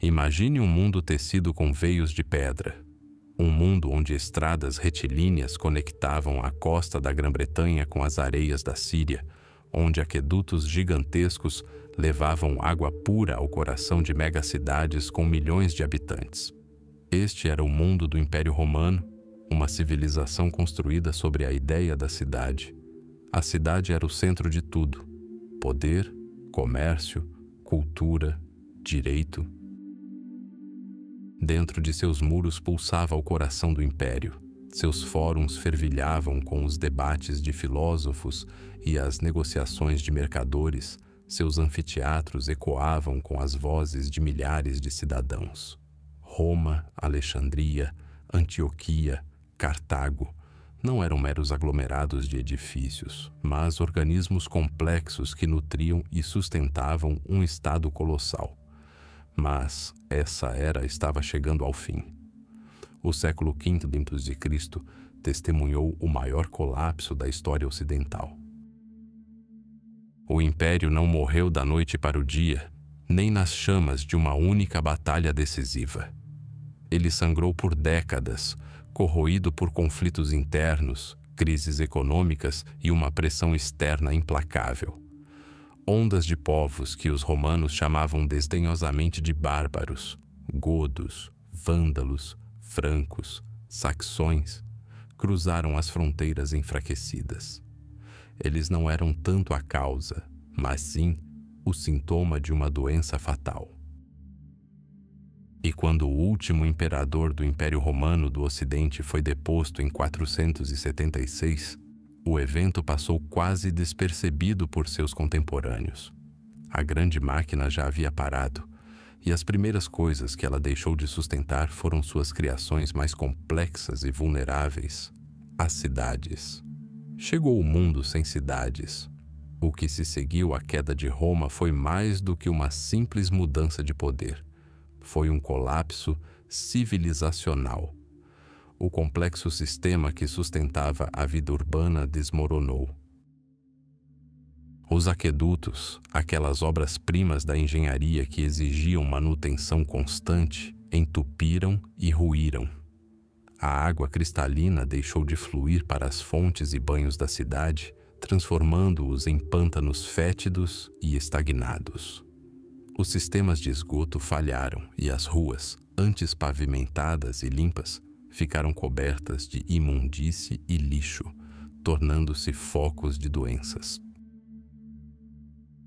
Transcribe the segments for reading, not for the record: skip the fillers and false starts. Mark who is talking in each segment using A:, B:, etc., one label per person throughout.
A: Imagine um mundo tecido com veios de pedra. Um mundo onde estradas retilíneas conectavam a costa da Grã-Bretanha com as areias da Síria, onde aquedutos gigantescos levavam água pura ao coração de megacidades com milhões de habitantes. Este era o mundo do Império Romano, uma civilização construída sobre a ideia da cidade. A cidade era o centro de tudo: poder, comércio, cultura, direito. Dentro de seus muros pulsava o coração do império. Seus fóruns fervilhavam com os debates de filósofos e as negociações de mercadores. Seus anfiteatros ecoavam com as vozes de milhares de cidadãos. Roma, Alexandria, Antioquia, Cartago não eram meros aglomerados de edifícios, mas organismos complexos que nutriam e sustentavam um estado colossal. Mas essa era estava chegando ao fim. O século V d.C. testemunhou o maior colapso da história ocidental. O império não morreu da noite para o dia, nem nas chamas de uma única batalha decisiva. Ele sangrou por décadas, corroído por conflitos internos, crises econômicas e uma pressão externa implacável. Ondas de povos que os romanos chamavam desdenhosamente de bárbaros, godos, vândalos, francos, saxões, cruzaram as fronteiras enfraquecidas. Eles não eram tanto a causa, mas sim o sintoma de uma doença fatal. E quando o último imperador do Império Romano do Ocidente foi deposto em 476, o evento passou quase despercebido por seus contemporâneos. A grande máquina já havia parado, e as primeiras coisas que ela deixou de sustentar foram suas criações mais complexas e vulneráveis, as cidades. Chegou o mundo sem cidades. O que se seguiu à queda de Roma foi mais do que uma simples mudança de poder. Foi um colapso civilizacional. O complexo sistema que sustentava a vida urbana desmoronou. Os aquedutos, aquelas obras-primas da engenharia que exigiam manutenção constante, entupiram e ruíram. A água cristalina deixou de fluir para as fontes e banhos da cidade, transformando-os em pântanos fétidos e estagnados. Os sistemas de esgoto falharam e as ruas, antes pavimentadas e limpas, ficaram cobertas de imundície e lixo, tornando-se focos de doenças.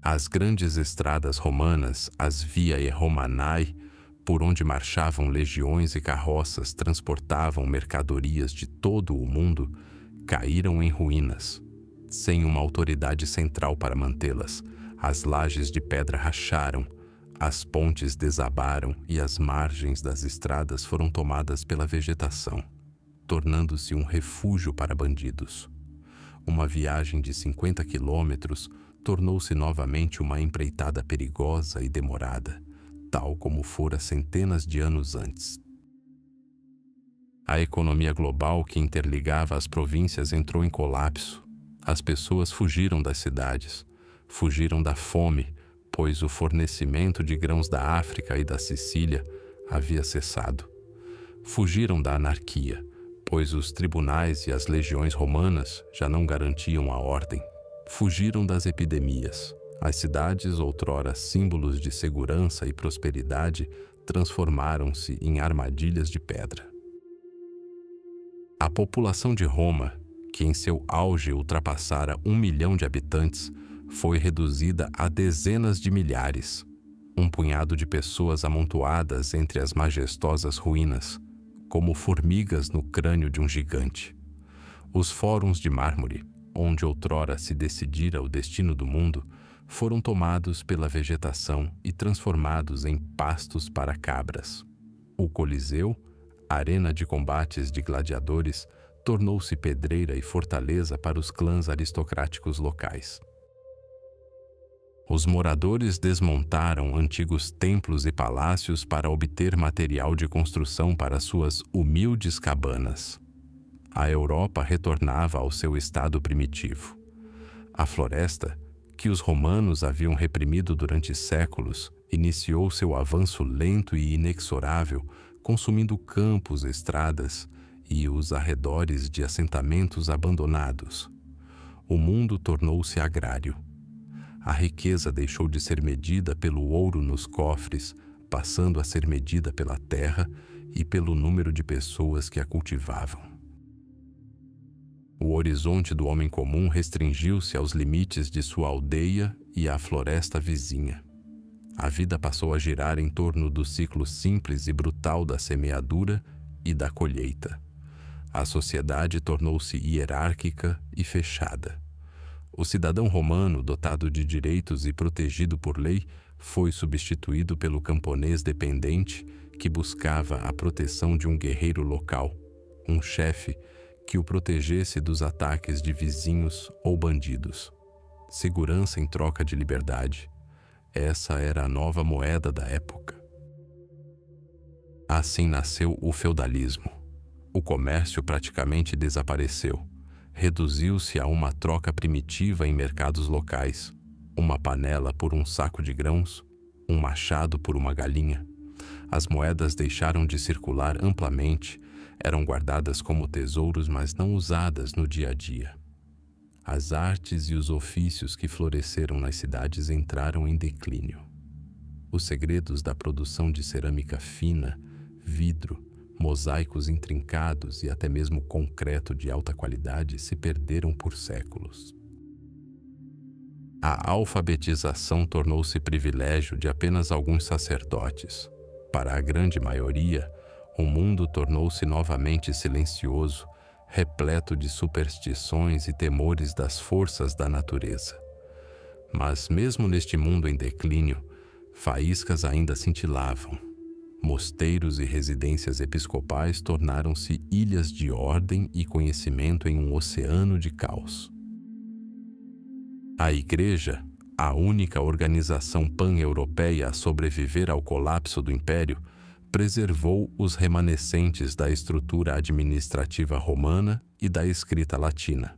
A: As grandes estradas romanas, as Viae Romanae, por onde marchavam legiões e carroças transportavam mercadorias de todo o mundo, caíram em ruínas. Sem uma autoridade central para mantê-las, as lajes de pedra racharam, as pontes desabaram e as margens das estradas foram tomadas pela vegetação, tornando-se um refúgio para bandidos. Uma viagem de 50 quilômetros tornou-se novamente uma empreitada perigosa e demorada, tal como fora centenas de anos antes. A economia global que interligava as províncias entrou em colapso. As pessoas fugiram das cidades, fugiram da fome, pois o fornecimento de grãos da África e da Sicília havia cessado. Fugiram da anarquia, pois os tribunais e as legiões romanas já não garantiam a ordem. Fugiram das epidemias. As cidades, outrora símbolos de segurança e prosperidade, transformaram-se em armadilhas de pedra. A população de Roma, que em seu auge ultrapassara 1 milhão de habitantes, foi reduzida a dezenas de milhares. Um punhado de pessoas amontoadas entre as majestosas ruínas, como formigas no crânio de um gigante. Os fóruns de mármore, onde outrora se decidira o destino do mundo, foram tomados pela vegetação e transformados em pastos para cabras. O Coliseu, arena de combates de gladiadores, tornou-se pedreira e fortaleza para os clãs aristocráticos locais. Os moradores desmontaram antigos templos e palácios para obter material de construção para suas humildes cabanas. A Europa retornava ao seu estado primitivo. A floresta, que os romanos haviam reprimido durante séculos, iniciou seu avanço lento e inexorável, consumindo campos, estradas e os arredores de assentamentos abandonados. O mundo tornou-se agrário. A riqueza deixou de ser medida pelo ouro nos cofres, passando a ser medida pela terra e pelo número de pessoas que a cultivavam. O horizonte do homem comum restringiu-se aos limites de sua aldeia e à floresta vizinha. A vida passou a girar em torno do ciclo simples e brutal da semeadura e da colheita. A sociedade tornou-se hierárquica e fechada. O cidadão romano, dotado de direitos e protegido por lei, foi substituído pelo camponês dependente que buscava a proteção de um guerreiro local, um chefe que o protegesse dos ataques de vizinhos ou bandidos. Segurança em troca de liberdade. Essa era a nova moeda da época. Assim nasceu o feudalismo. O comércio praticamente desapareceu. Reduziu-se a uma troca primitiva em mercados locais. Uma panela por um saco de grãos, um machado por uma galinha. As moedas deixaram de circular amplamente, eram guardadas como tesouros, mas não usadas no dia a dia. As artes e os ofícios que floresceram nas cidades entraram em declínio. Os segredos da produção de cerâmica fina, vidro, mosaicos intrincados e até mesmo concreto de alta qualidade se perderam por séculos. A alfabetização tornou-se privilégio de apenas alguns sacerdotes. Para a grande maioria, o mundo tornou-se novamente silencioso, repleto de superstições e temores das forças da natureza. Mas mesmo neste mundo em declínio, faíscas ainda cintilavam. Mosteiros e residências episcopais tornaram-se ilhas de ordem e conhecimento em um oceano de caos. A Igreja, a única organização pan-europeia a sobreviver ao colapso do Império, preservou os remanescentes da estrutura administrativa romana e da escrita latina.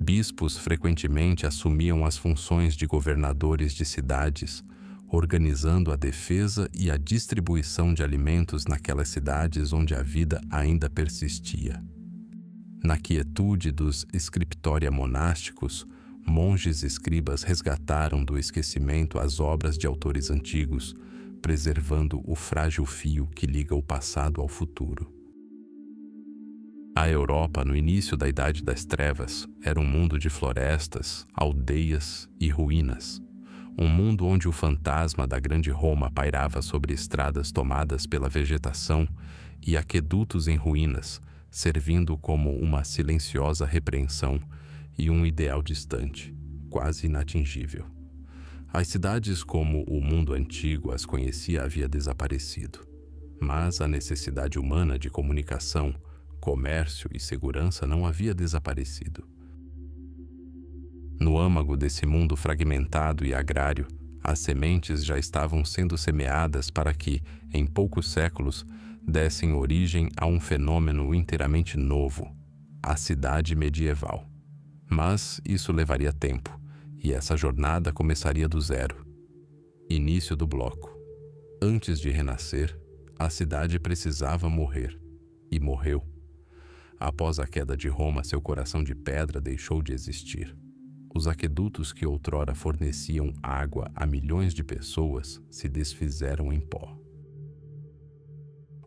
A: Bispos frequentemente assumiam as funções de governadores de cidades, organizando a defesa e a distribuição de alimentos naquelas cidades onde a vida ainda persistia. Na quietude dos scriptoria monásticos, monges escribas resgataram do esquecimento as obras de autores antigos, preservando o frágil fio que liga o passado ao futuro. A Europa, no início da Idade das Trevas, era um mundo de florestas, aldeias e ruínas. Um mundo onde o fantasma da grande Roma pairava sobre estradas tomadas pela vegetação e aquedutos em ruínas, servindo como uma silenciosa repreensão e um ideal distante, quase inatingível. As cidades como o mundo antigo as conhecia havia desaparecido, mas a necessidade humana de comunicação, comércio e segurança não havia desaparecido. No âmago desse mundo fragmentado e agrário, as sementes já estavam sendo semeadas para que, em poucos séculos, dessem origem a um fenômeno inteiramente novo, a cidade medieval. Mas isso levaria tempo, e essa jornada começaria do zero. Início do bloco. Antes de renascer, a cidade precisava morrer, e morreu. Após a queda de Roma, seu coração de pedra deixou de existir. Os aquedutos que outrora forneciam água a milhões de pessoas se desfizeram em pó.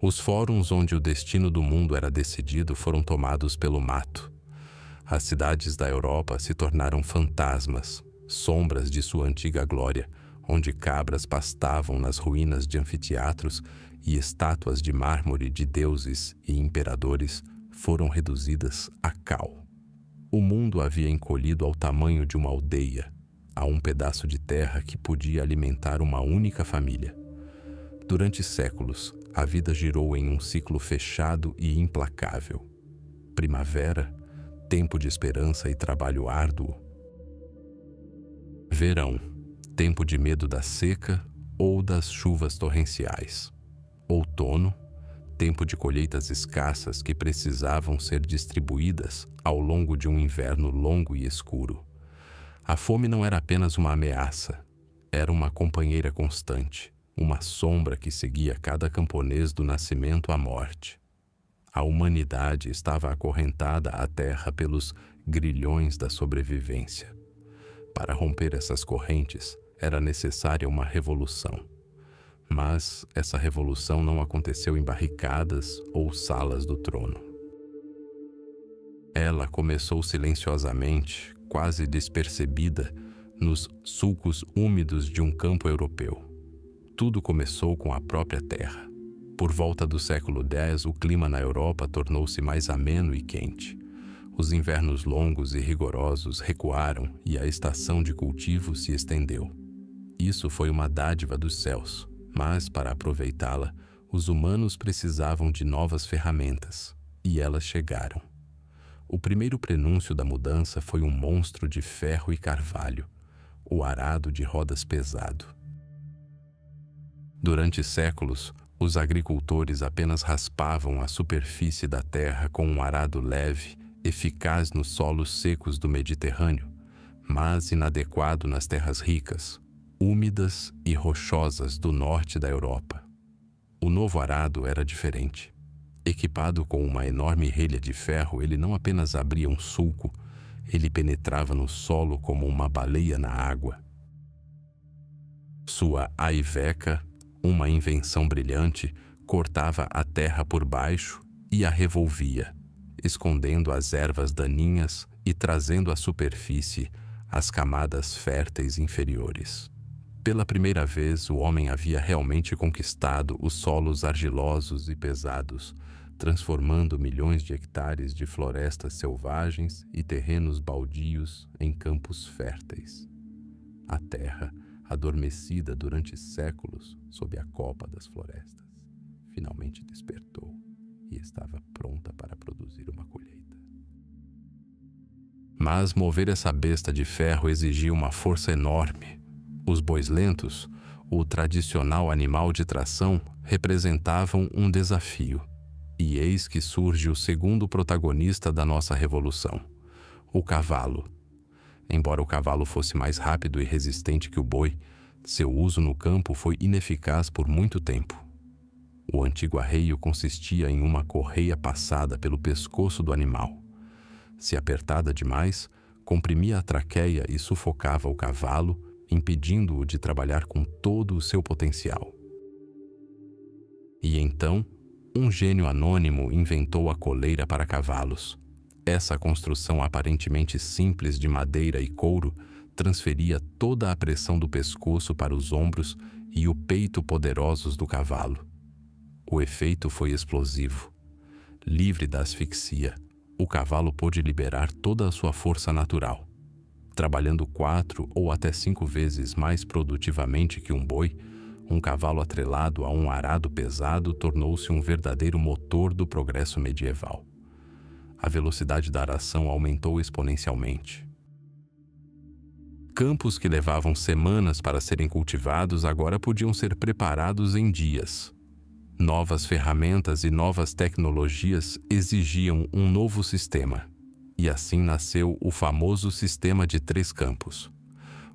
A: Os fóruns onde o destino do mundo era decidido foram tomados pelo mato. As cidades da Europa se tornaram fantasmas, sombras de sua antiga glória, onde cabras pastavam nas ruínas de anfiteatros e estátuas de mármore de deuses e imperadores foram reduzidas a cal. O mundo havia encolhido ao tamanho de uma aldeia, a um pedaço de terra que podia alimentar uma única família. Durante séculos, a vida girou em um ciclo fechado e implacável. Primavera, tempo de esperança e trabalho árduo. Verão, tempo de medo da seca ou das chuvas torrenciais. Outono, tempo de colheitas escassas que precisavam ser distribuídas ao longo de um inverno longo e escuro. A fome não era apenas uma ameaça, era uma companheira constante, uma sombra que seguia cada camponês do nascimento à morte. A humanidade estava acorrentada à terra pelos grilhões da sobrevivência. Para romper essas correntes, era necessária uma revolução. Mas essa revolução não aconteceu em barricadas ou salas do trono. Ela começou silenciosamente, quase despercebida, nos sulcos úmidos de um campo europeu. Tudo começou com a própria terra. Por volta do século X, o clima na Europa tornou-se mais ameno e quente. Os invernos longos e rigorosos recuaram e a estação de cultivo se estendeu. Isso foi uma dádiva dos céus, mas para aproveitá-la, os humanos precisavam de novas ferramentas, e elas chegaram. O primeiro prenúncio da mudança foi um monstro de ferro e carvalho, o arado de rodas pesado. Durante séculos, os agricultores apenas raspavam a superfície da terra com um arado leve, eficaz nos solos secos do Mediterrâneo, mas inadequado nas terras ricas, úmidas e rochosas do norte da Europa. O novo arado era diferente. Equipado com uma enorme relha de ferro, ele não apenas abria um sulco, ele penetrava no solo como uma baleia na água. Sua aiveca, uma invenção brilhante, cortava a terra por baixo e a revolvia, escondendo as ervas daninhas e trazendo à superfície as camadas férteis inferiores. Pela primeira vez, o homem havia realmente conquistado os solos argilosos e pesados, transformando milhões de hectares de florestas selvagens e terrenos baldios em campos férteis. A terra, adormecida durante séculos sob a copa das florestas, finalmente despertou e estava pronta para produzir uma colheita. Mas mover essa besta de ferro exigia uma força enorme. Os bois lentos, o tradicional animal de tração, representavam um desafio. E eis que surge o segundo protagonista da nossa revolução, o cavalo. Embora o cavalo fosse mais rápido e resistente que o boi, seu uso no campo foi ineficaz por muito tempo. O antigo arreio consistia em uma correia passada pelo pescoço do animal. Se apertada demais, comprimia a traqueia e sufocava o cavalo, impedindo-o de trabalhar com todo o seu potencial. E então, um gênio anônimo inventou a coleira para cavalos. Essa construção aparentemente simples de madeira e couro transferia toda a pressão do pescoço para os ombros e o peito poderosos do cavalo. O efeito foi explosivo. Livre da asfixia, o cavalo pôde liberar toda a sua força natural. Trabalhando 4 ou até 5 vezes mais produtivamente que um boi, um cavalo atrelado a um arado pesado tornou-se um verdadeiro motor do progresso medieval. A velocidade da aração aumentou exponencialmente. Campos que levavam semanas para serem cultivados agora podiam ser preparados em dias. Novas ferramentas e novas tecnologias exigiam um novo sistema. E assim nasceu o famoso sistema de 3 campos.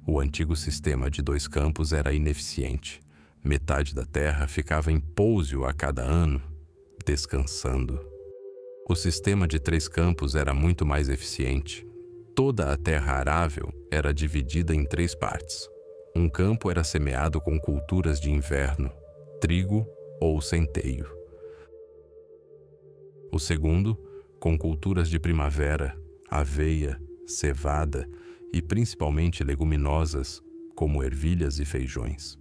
A: O antigo sistema de 2 campos era ineficiente. Metade da terra ficava em pouso a cada ano, descansando. O sistema de 3 campos era muito mais eficiente. Toda a terra arável era dividida em 3 partes. Um campo era semeado com culturas de inverno, trigo ou centeio. O segundo, com culturas de primavera, aveia, cevada e principalmente leguminosas, como ervilhas e feijões.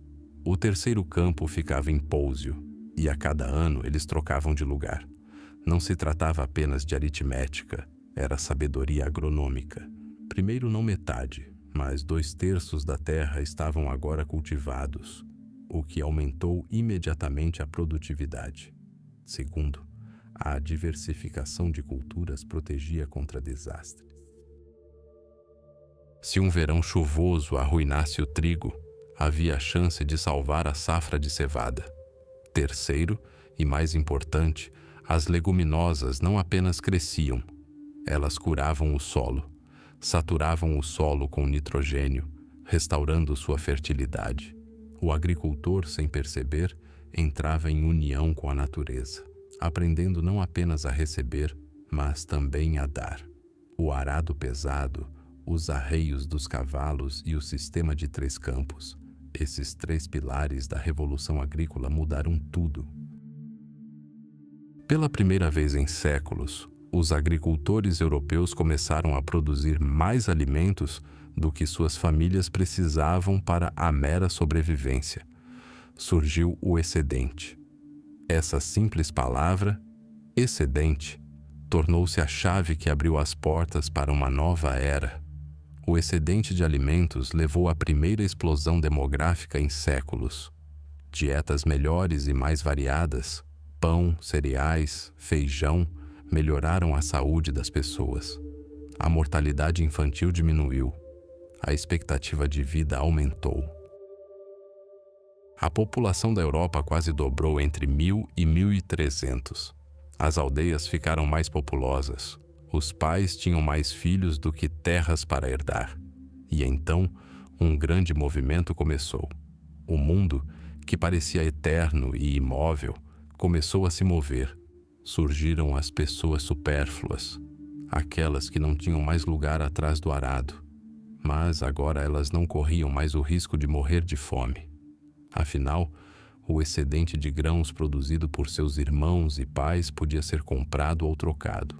A: O terceiro campo ficava em pouso, e a cada ano eles trocavam de lugar. Não se tratava apenas de aritmética, era sabedoria agronômica. Primeiro, não metade, mas 2/3 da terra estavam agora cultivados, o que aumentou imediatamente a produtividade. Segundo, a diversificação de culturas protegia contra desastres. Se um verão chuvoso arruinasse o trigo, havia a chance de salvar a safra de cevada. Terceiro, e mais importante, as leguminosas não apenas cresciam, elas curavam o solo. Saturavam o solo com nitrogênio, restaurando sua fertilidade. O agricultor, sem perceber, entrava em união com a natureza, aprendendo não apenas a receber, mas também a dar. O arado pesado, os arreios dos cavalos e o sistema de 3 campos, esses 3 pilares da revolução agrícola mudaram tudo. Pela primeira vez em séculos, os agricultores europeus começaram a produzir mais alimentos do que suas famílias precisavam para a mera sobrevivência. Surgiu o excedente. Essa simples palavra, excedente, tornou-se a chave que abriu as portas para uma nova era. O excedente de alimentos levou à primeira explosão demográfica em séculos. Dietas melhores e mais variadas, pão, cereais, feijão, melhoraram a saúde das pessoas. A mortalidade infantil diminuiu. A expectativa de vida aumentou. A população da Europa quase dobrou entre 1000 e 1300. As aldeias ficaram mais populosas. Os pais tinham mais filhos do que terras para herdar. E então, um grande movimento começou. O mundo, que parecia eterno e imóvel, começou a se mover. Surgiram as pessoas supérfluas, aquelas que não tinham mais lugar atrás do arado. Mas agora elas não corriam mais o risco de morrer de fome. Afinal, o excedente de grãos produzido por seus irmãos e pais podia ser comprado ou trocado.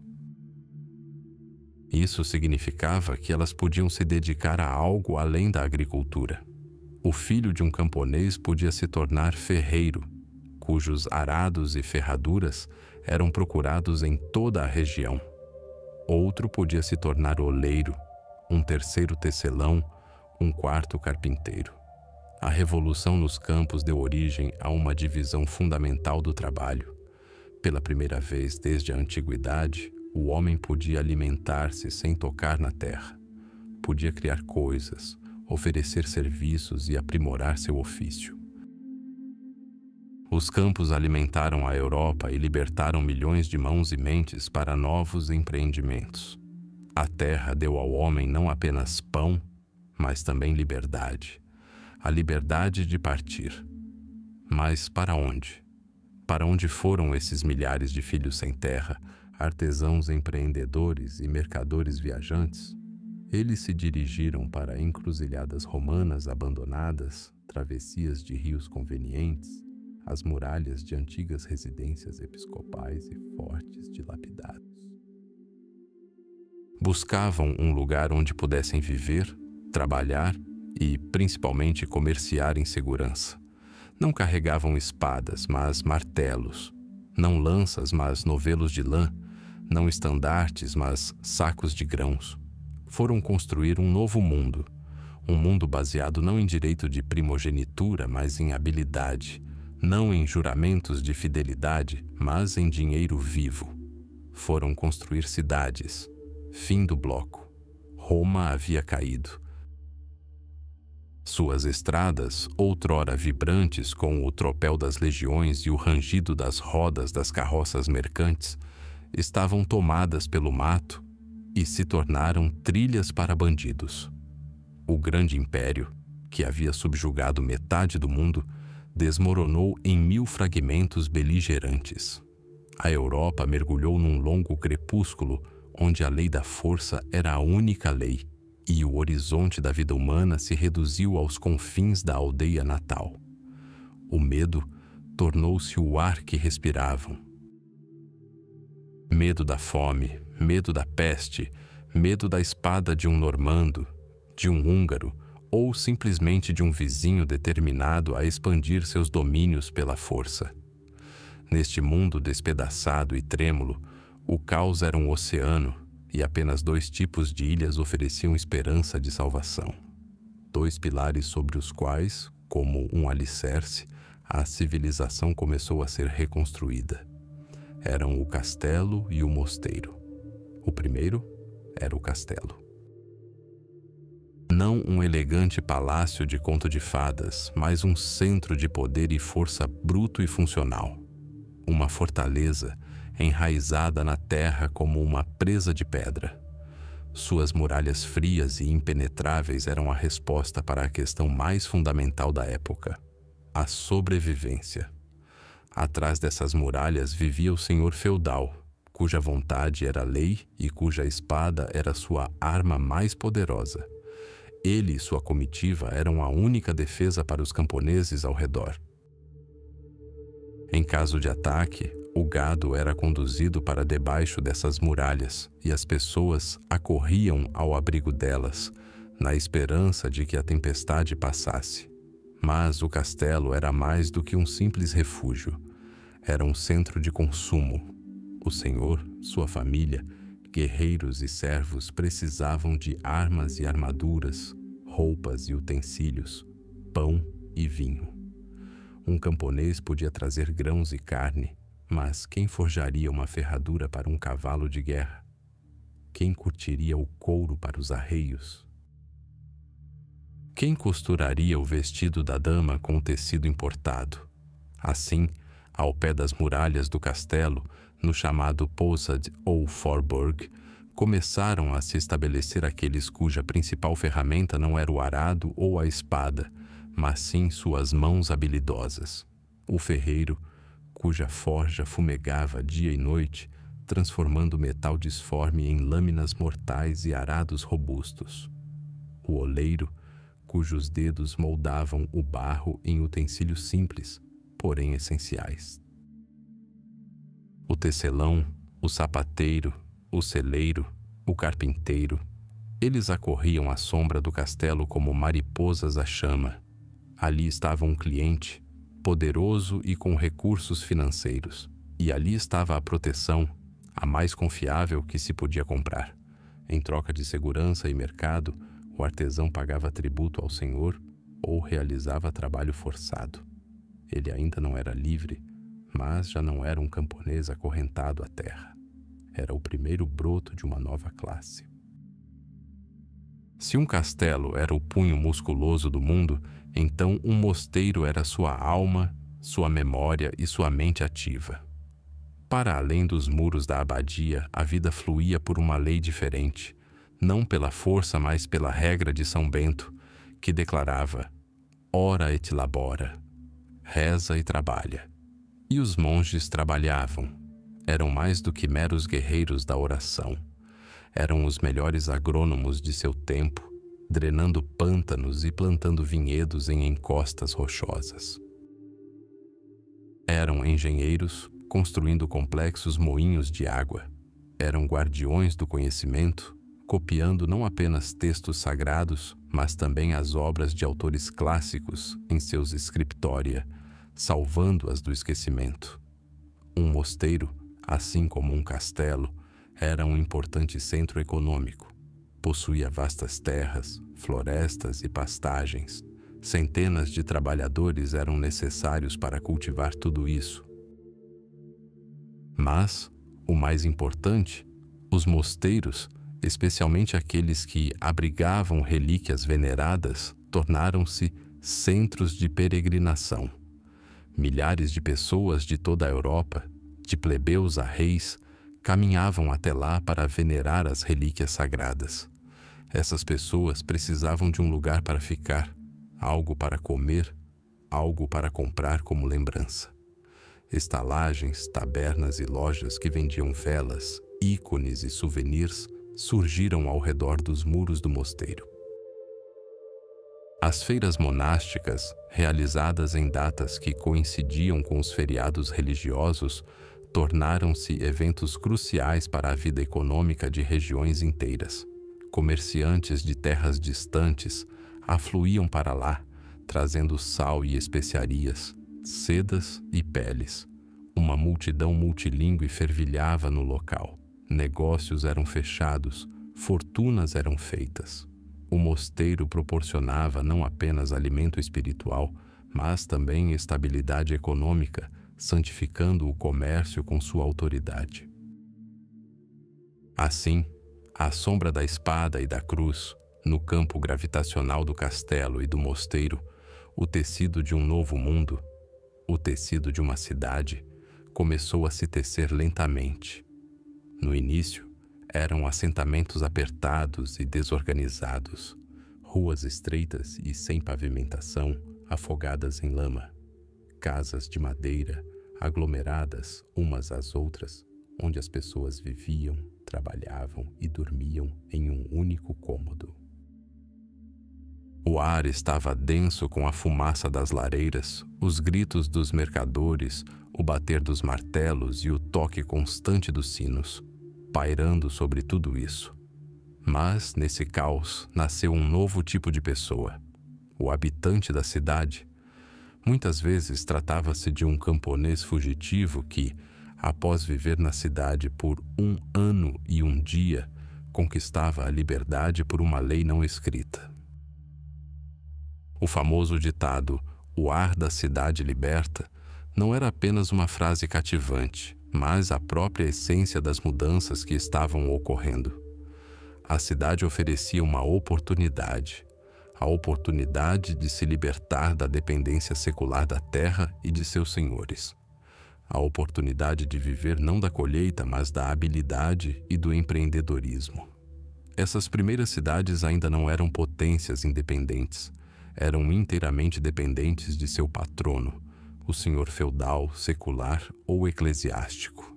A: Isso significava que elas podiam se dedicar a algo além da agricultura. O filho de um camponês podia se tornar ferreiro, cujos arados e ferraduras eram procurados em toda a região. Outro podia se tornar oleiro, um terceiro tecelão, um quarto carpinteiro. A revolução nos campos deu origem a uma divisão fundamental do trabalho. Pela primeira vez desde a antiguidade, o homem podia alimentar-se sem tocar na terra. Podia criar coisas, oferecer serviços e aprimorar seu ofício. Os campos alimentaram a Europa e libertaram milhões de mãos e mentes para novos empreendimentos. A terra deu ao homem não apenas pão, mas também liberdade. A liberdade de partir. Mas para onde? Para onde foram esses milhares de filhos sem terra, artesãos empreendedores e mercadores viajantes? Eles se dirigiram para encruzilhadas romanas abandonadas, travessias de rios convenientes, as muralhas de antigas residências episcopais e fortes dilapidados. Buscavam um lugar onde pudessem viver, trabalhar e, principalmente, comerciar em segurança. Não carregavam espadas, mas martelos. Não lanças, mas novelos de lã. Não estandartes, mas sacos de grãos. Foram construir um novo mundo. Um mundo baseado não em direito de primogenitura, mas em habilidade. Não em juramentos de fidelidade, mas em dinheiro vivo. Foram construir cidades. Fim do bloco. Roma havia caído. Suas estradas, outrora vibrantes com o tropel das legiões e o rangido das rodas das carroças mercantes, estavam tomadas pelo mato e se tornaram trilhas para bandidos. O grande império, que havia subjugado metade do mundo, desmoronou em 1000 fragmentos beligerantes. A Europa mergulhou num longo crepúsculo onde a lei da força era a única lei, e o horizonte da vida humana se reduziu aos confins da aldeia natal. O medo tornou-se o ar que respiravam. Medo da fome, medo da peste, medo da espada de um normando, de um húngaro, ou simplesmente de um vizinho determinado a expandir seus domínios pela força. Neste mundo despedaçado e trêmulo, o caos era um oceano, e apenas 2 tipos de ilhas ofereciam esperança de salvação. 2 pilares sobre os quais, como um alicerce, a civilização começou a ser reconstruída. Eram o castelo e o mosteiro. O primeiro era o castelo. Não um elegante palácio de conto de fadas, mas um centro de poder e força bruto e funcional. Uma fortaleza enraizada na terra como uma presa de pedra. Suas muralhas frias e impenetráveis eram a resposta para a questão mais fundamental da época: a sobrevivência. Atrás dessas muralhas vivia o senhor feudal, cuja vontade era lei e cuja espada era sua arma mais poderosa. Ele e sua comitiva eram a única defesa para os camponeses ao redor. Em caso de ataque, o gado era conduzido para debaixo dessas muralhas e as pessoas acorriam ao abrigo delas, na esperança de que a tempestade passasse. Mas o castelo era mais do que um simples refúgio. Era um centro de consumo. O senhor, sua família, guerreiros e servos precisavam de armas e armaduras, roupas e utensílios, pão e vinho. Um camponês podia trazer grãos e carne, mas quem forjaria uma ferradura para um cavalo de guerra? Quem curtiria o couro para os arreios? Quem costuraria o vestido da dama com tecido importado? Assim, ao pé das muralhas do castelo, no chamado Posad ou Forburg, começaram a se estabelecer aqueles cuja principal ferramenta não era o arado ou a espada, mas sim suas mãos habilidosas. O ferreiro, cuja forja fumegava dia e noite, transformando metal disforme em lâminas mortais e arados robustos. O oleiro, cujos dedos moldavam o barro em utensílios simples, porém essenciais. O tecelão, o sapateiro, o celeiro, o carpinteiro, eles acorriam à sombra do castelo como mariposas à chama. Ali estava um cliente, poderoso e com recursos financeiros. E ali estava a proteção, a mais confiável que se podia comprar. Em troca de segurança e mercado, o artesão pagava tributo ao senhor ou realizava trabalho forçado. Ele ainda não era livre, mas já não era um camponês acorrentado à terra. Era o primeiro broto de uma nova classe. Se um castelo era o punho musculoso do mundo, então um mosteiro era sua alma, sua memória e sua mente ativa. Para além dos muros da abadia, a vida fluía por uma lei diferente, não pela força, mas pela regra de São Bento, que declarava: ora et labora, reza e trabalha. E os monges trabalhavam. Eram mais do que meros guerreiros da oração. Eram os melhores agrônomos de seu tempo, drenando pântanos e plantando vinhedos em encostas rochosas. Eram engenheiros, construindo complexos moinhos de água. Eram guardiões do conhecimento, copiando não apenas textos sagrados, mas também as obras de autores clássicos em seus scriptoria, salvando-as do esquecimento. Um mosteiro, assim como um castelo, era um importante centro econômico. Possuía vastas terras, florestas e pastagens. Centenas de trabalhadores eram necessários para cultivar tudo isso. Mas, o mais importante, os mosteiros, especialmente aqueles que abrigavam relíquias veneradas, tornaram-se centros de peregrinação. Milhares de pessoas de toda a Europa, de plebeus a reis, caminhavam até lá para venerar as relíquias sagradas. Essas pessoas precisavam de um lugar para ficar, algo para comer, algo para comprar como lembrança. Estalagens, tabernas e lojas que vendiam velas, ícones e souvenirs surgiram ao redor dos muros do mosteiro. As feiras monásticas, realizadas em datas que coincidiam com os feriados religiosos, tornaram-se eventos cruciais para a vida econômica de regiões inteiras. Comerciantes de terras distantes afluíam para lá, trazendo sal e especiarias, sedas e peles. Uma multidão multilingüe fervilhava no local. Negócios eram fechados, fortunas eram feitas. O mosteiro proporcionava não apenas alimento espiritual, mas também estabilidade econômica, santificando o comércio com sua autoridade. Assim, à sombra da espada e da cruz, no campo gravitacional do castelo e do mosteiro, o tecido de um novo mundo, o tecido de uma cidade, começou a se tecer lentamente. No início, Eram assentamentos apertados e desorganizados, ruas estreitas e sem pavimentação, afogadas em lama, casas de madeira aglomeradas umas às outras, onde as pessoas viviam, trabalhavam e dormiam em um único cômodo. O ar estava denso com a fumaça das lareiras, os gritos dos mercadores, o bater dos martelos e o toque constante dos sinos, pairando sobre tudo isso. Mas, nesse caos, nasceu um novo tipo de pessoa, o habitante da cidade. Muitas vezes tratava-se de um camponês fugitivo que, após viver na cidade por 1 ano e 1 dia, conquistava a liberdade por uma lei não escrita. O famoso ditado "o ar da cidade liberta" não era apenas uma frase cativante, mas a própria essência das mudanças que estavam ocorrendo. A cidade oferecia uma oportunidade, a oportunidade de se libertar da dependência secular da terra e de seus senhores. A oportunidade de viver não da colheita, mas da habilidade e do empreendedorismo. Essas primeiras cidades ainda não eram potências independentes, eram inteiramente dependentes de seu patrono, o senhor feudal, secular ou eclesiástico.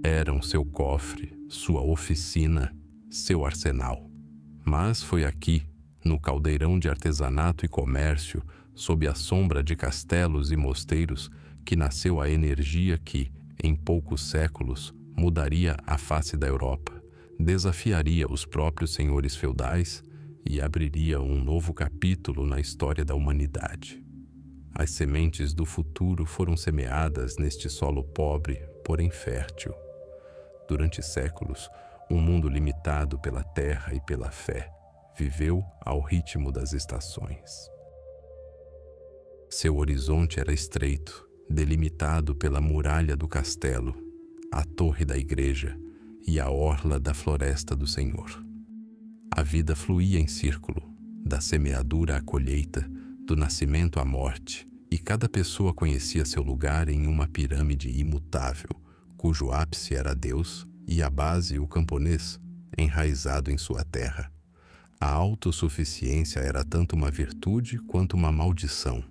A: Eram seu cofre, sua oficina, seu arsenal. Mas foi aqui, no caldeirão de artesanato e comércio, sob a sombra de castelos e mosteiros, que nasceu a energia que, em poucos séculos, mudaria a face da Europa, desafiaria os próprios senhores feudais e abriria um novo capítulo na história da humanidade. As sementes do futuro foram semeadas neste solo pobre, porém fértil. Durante séculos, um mundo limitado pela terra e pela fé viveu ao ritmo das estações. Seu horizonte era estreito, delimitado pela muralha do castelo, a torre da igreja e a orla da floresta do Senhor. A vida fluía em círculo, da semeadura à colheita, do nascimento à morte, e cada pessoa conhecia seu lugar em uma pirâmide imutável, cujo ápice era Deus e a base o camponês, enraizado em sua terra. A autossuficiência era tanto uma virtude quanto uma maldição.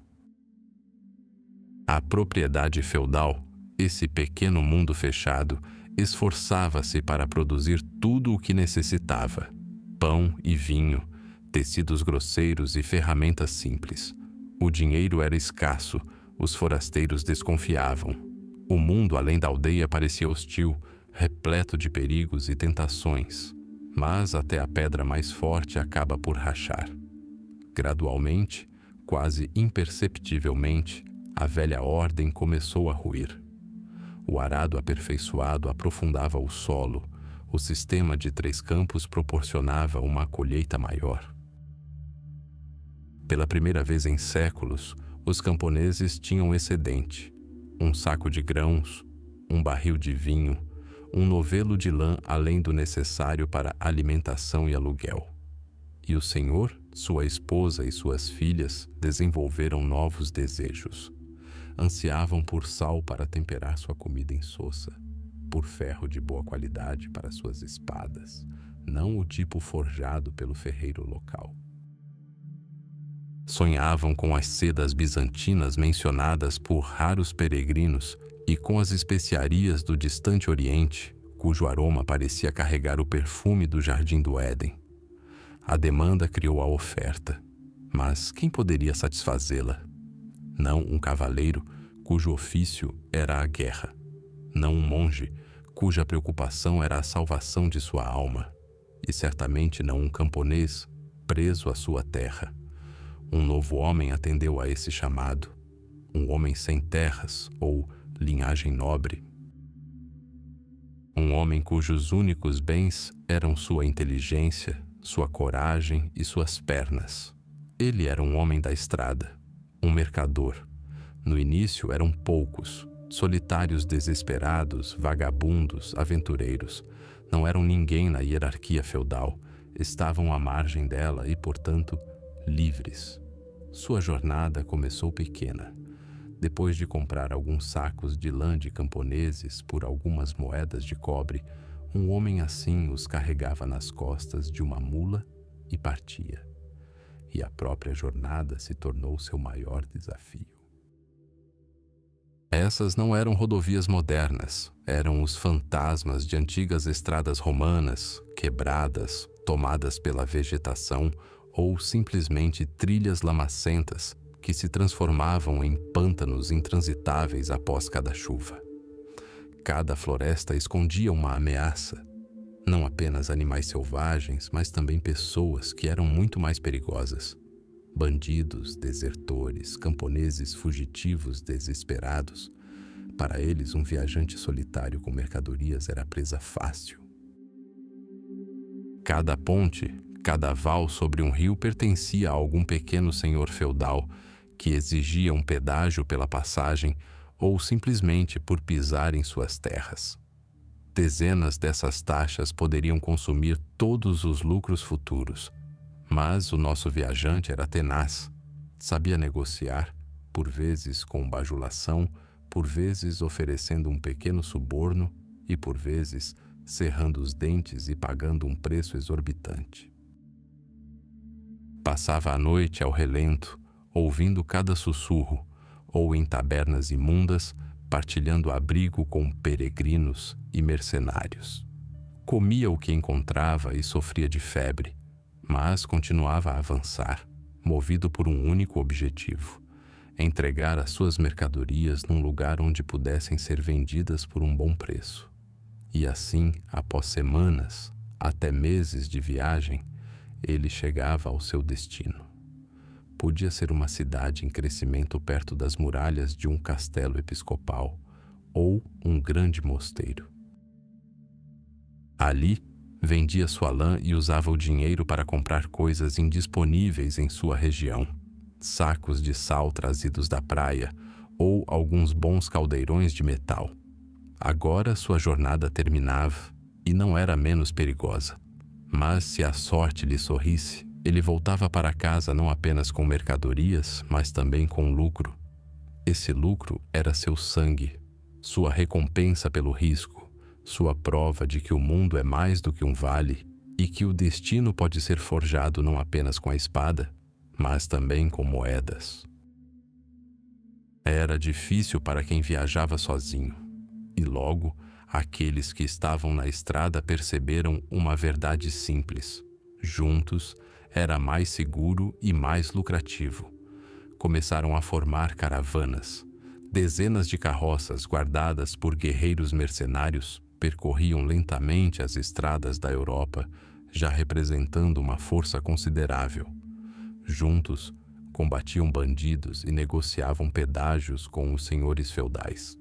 A: A propriedade feudal, esse pequeno mundo fechado, esforçava-se para produzir tudo o que necessitava: pão e vinho, tecidos grosseiros e ferramentas simples. O dinheiro era escasso, os forasteiros desconfiavam. O mundo além da aldeia parecia hostil, repleto de perigos e tentações. Mas até a pedra mais forte acaba por rachar. Gradualmente, quase imperceptivelmente, a velha ordem começou a ruir. O arado aperfeiçoado aprofundava o solo, o sistema de 3 campos proporcionava uma colheita maior. Pela primeira vez em séculos, os camponeses tinham excedente: um saco de grãos, um barril de vinho, um novelo de lã além do necessário para alimentação e aluguel. E o senhor, sua esposa e suas filhas desenvolveram novos desejos. Ansiavam por sal para temperar sua comida insossa, por ferro de boa qualidade para suas espadas, não o tipo forjado pelo ferreiro local. Sonhavam com as sedas bizantinas mencionadas por raros peregrinos e com as especiarias do distante Oriente, cujo aroma parecia carregar o perfume do Jardim do Éden. A demanda criou a oferta, mas quem poderia satisfazê-la? Não um cavaleiro cujo ofício era a guerra, não um monge cuja preocupação era a salvação de sua alma, e certamente não um camponês preso à sua terra. Um novo homem atendeu a esse chamado, um homem sem terras ou linhagem nobre. Um homem cujos únicos bens eram sua inteligência, sua coragem e suas pernas. Ele era um homem da estrada, um mercador. No início eram poucos, solitários desesperados, vagabundos, aventureiros. Não eram ninguém na hierarquia feudal, estavam à margem dela e, portanto, livres. Sua jornada começou pequena. Depois de comprar alguns sacos de lã de camponeses por algumas moedas de cobre, Um homem assim os carregava nas costas de uma mula e partia. E a própria jornada se tornou seu maior desafio. Essas não eram rodovias modernas, eram os fantasmas de antigas estradas romanas, quebradas, tomadas pela vegetação ou simplesmente trilhas lamacentas que se transformavam em pântanos intransitáveis após cada chuva. Cada floresta escondia uma ameaça, não apenas animais selvagens, mas também pessoas que eram muito mais perigosas. Bandidos, desertores, camponeses fugitivos desesperados. Para eles, um viajante solitário com mercadorias era presa fácil. Cada ponte, cada val sobre um rio pertencia a algum pequeno senhor feudal que exigia um pedágio pela passagem ou simplesmente por pisar em suas terras. Dezenas dessas taxas poderiam consumir todos os lucros futuros, mas o nosso viajante era tenaz, sabia negociar, por vezes com bajulação, por vezes oferecendo um pequeno suborno e por vezes cerrando os dentes e pagando um preço exorbitante. Passava a noite ao relento, ouvindo cada sussurro, ou em tabernas imundas, partilhando abrigo com peregrinos e mercenários. Comia o que encontrava e sofria de febre, mas continuava a avançar, movido por um único objetivo: entregar as suas mercadorias num lugar onde pudessem ser vendidas por um bom preço. E assim, após semanas, até meses de viagem, ele chegava ao seu destino. Podia ser uma cidade em crescimento perto das muralhas de um castelo episcopal ou um grande mosteiro. Ali, vendia sua lã e usava o dinheiro para comprar coisas indisponíveis em sua região, sacos de sal trazidos da praia ou alguns bons caldeirões de metal. Agora sua jornada terminava e não era menos perigosa. Mas se a sorte lhe sorrisse, ele voltava para casa não apenas com mercadorias, mas também com lucro. Esse lucro era seu sangue, sua recompensa pelo risco, sua prova de que o mundo é mais do que um vale e que o destino pode ser forjado não apenas com a espada, mas também com moedas. Era difícil para quem viajava sozinho, e logo aqueles que estavam na estrada perceberam uma verdade simples: juntos era mais seguro e mais lucrativo. Começaram a formar caravanas. Dezenas de carroças guardadas por guerreiros mercenários percorriam lentamente as estradas da Europa, já representando uma força considerável. Juntos, combatiam bandidos e negociavam pedágios com os senhores feudais.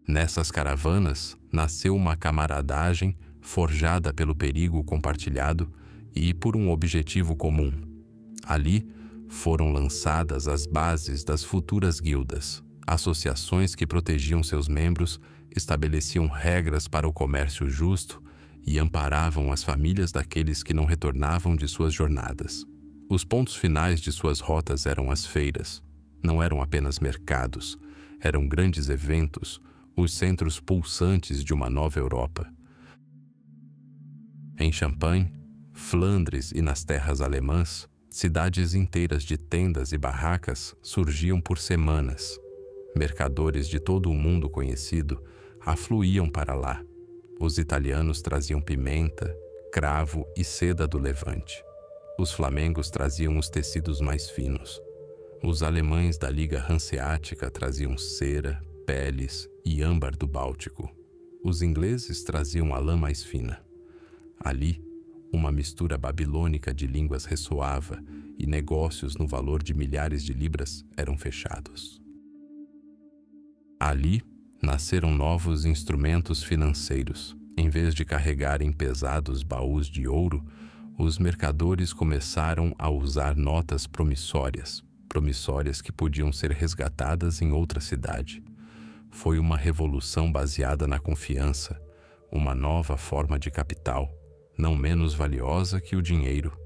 A: Nessas caravanas, nasceu uma camaradagem forjada pelo perigo compartilhado e por um objetivo comum. Ali, foram lançadas as bases das futuras guildas, associações que protegiam seus membros, estabeleciam regras para o comércio justo e amparavam as famílias daqueles que não retornavam de suas jornadas. Os pontos finais de suas rotas eram as feiras. Não eram apenas mercados, eram grandes eventos, os centros pulsantes de uma nova Europa. Em Champagne, Flandres e nas terras alemãs, cidades inteiras de tendas e barracas surgiam por semanas. Mercadores de todo o mundo conhecido afluíam para lá. Os italianos traziam pimenta, cravo e seda do Levante. Os flamengos traziam os tecidos mais finos. Os alemães da Liga Hanseática traziam cera, peles e âmbar do Báltico. Os ingleses traziam a lã mais fina. Ali, uma mistura babilônica de línguas ressoava e negócios no valor de milhares de libras eram fechados. Ali, nasceram novos instrumentos financeiros. Em vez de carregarem pesados baús de ouro, os mercadores começaram a usar notas promissórias que podiam ser resgatadas em outra cidade. Foi uma revolução baseada na confiança, uma nova forma de capital, não menos valiosa que o dinheiro.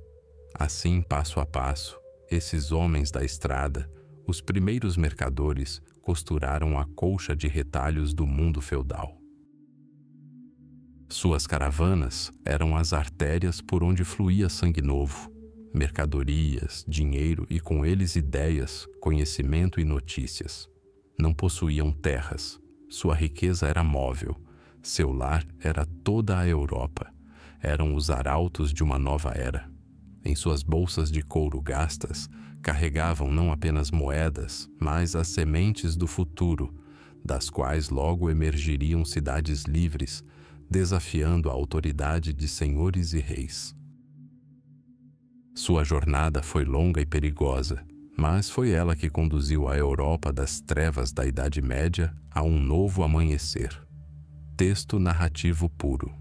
A: Assim, passo a passo, esses homens da estrada, os primeiros mercadores, costuraram a colcha de retalhos do mundo feudal. Suas caravanas eram as artérias por onde fluía sangue novo, mercadorias, dinheiro e com eles ideias, conhecimento e notícias. Não possuíam terras, sua riqueza era móvel, seu lar era toda a Europa, eram os arautos de uma nova era. Em suas bolsas de couro gastas, carregavam não apenas moedas, mas as sementes do futuro, das quais logo emergiriam cidades livres, desafiando a autoridade de senhores e reis. Sua jornada foi longa e perigosa, mas foi ela que conduziu a Europa das trevas da Idade Média a um novo amanhecer. Texto narrativo puro.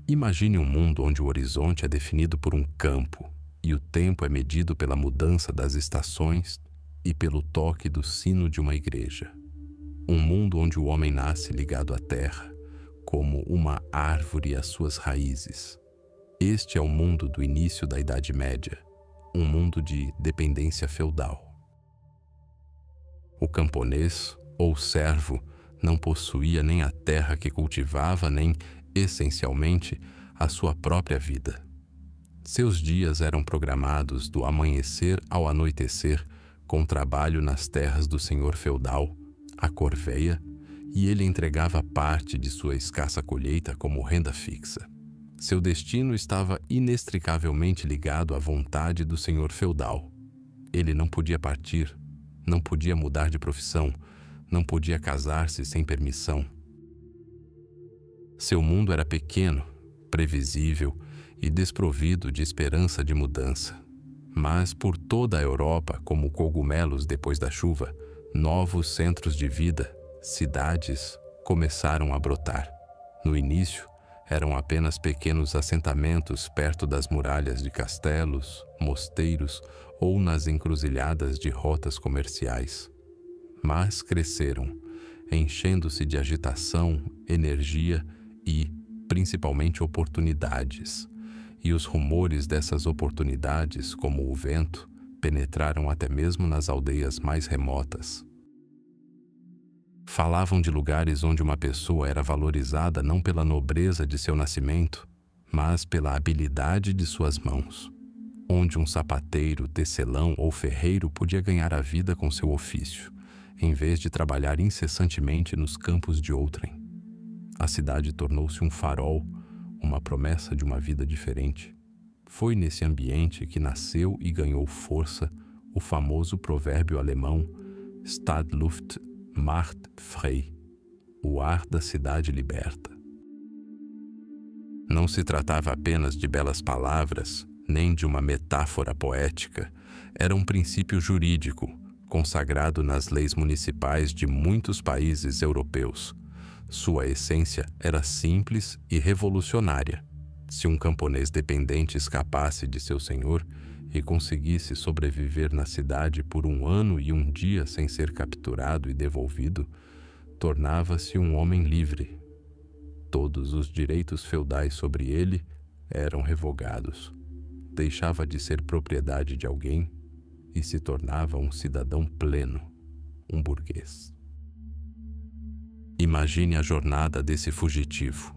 A: Imagine um mundo onde o horizonte é definido por um campo e o tempo é medido pela mudança das estações e pelo toque do sino de uma igreja. Um mundo onde o homem nasce ligado à terra, como uma árvore às suas raízes. Este é o mundo do início da Idade Média, um mundo de dependência feudal. O camponês, ou servo, não possuía nem a terra que cultivava, nem, essencialmente, a sua própria vida. Seus dias eram programados do amanhecer ao anoitecer, com trabalho nas terras do senhor feudal, a corveia, e ele entregava parte de sua escassa colheita como renda fixa. Seu destino estava inextricavelmente ligado à vontade do senhor feudal. Ele não podia partir, não podia mudar de profissão, não podia casar-se sem permissão. Seu mundo era pequeno, previsível e desprovido de esperança de mudança. Mas por toda a Europa, como cogumelos depois da chuva, novos centros de vida, cidades, começaram a brotar. No início, eram apenas pequenos assentamentos perto das muralhas de castelos, mosteiros ou nas encruzilhadas de rotas comerciais. Mas cresceram, enchendo-se de agitação, energia e, principalmente, oportunidades. E os rumores dessas oportunidades, como o vento, penetraram até mesmo nas aldeias mais remotas. Falavam de lugares onde uma pessoa era valorizada não pela nobreza de seu nascimento, mas pela habilidade de suas mãos. Onde um sapateiro, tecelão ou ferreiro podia ganhar a vida com seu ofício, em vez de trabalhar incessantemente nos campos de outrem. A cidade tornou-se um farol, uma promessa de uma vida diferente. Foi nesse ambiente que nasceu e ganhou força o famoso provérbio alemão Stadtluft macht frei, o ar da cidade liberta. Não se tratava apenas de belas palavras, nem de uma metáfora poética, era um princípio jurídico, consagrado nas leis municipais de muitos países europeus. Sua essência era simples e revolucionária. Se um camponês dependente escapasse de seu senhor e conseguisse sobreviver na cidade por 1 ano e 1 dia sem ser capturado e devolvido, tornava-se um homem livre. Todos os direitos feudais sobre ele eram revogados. Deixava de ser propriedade de alguém e se tornava um cidadão pleno, um burguês. Imagine a jornada desse fugitivo.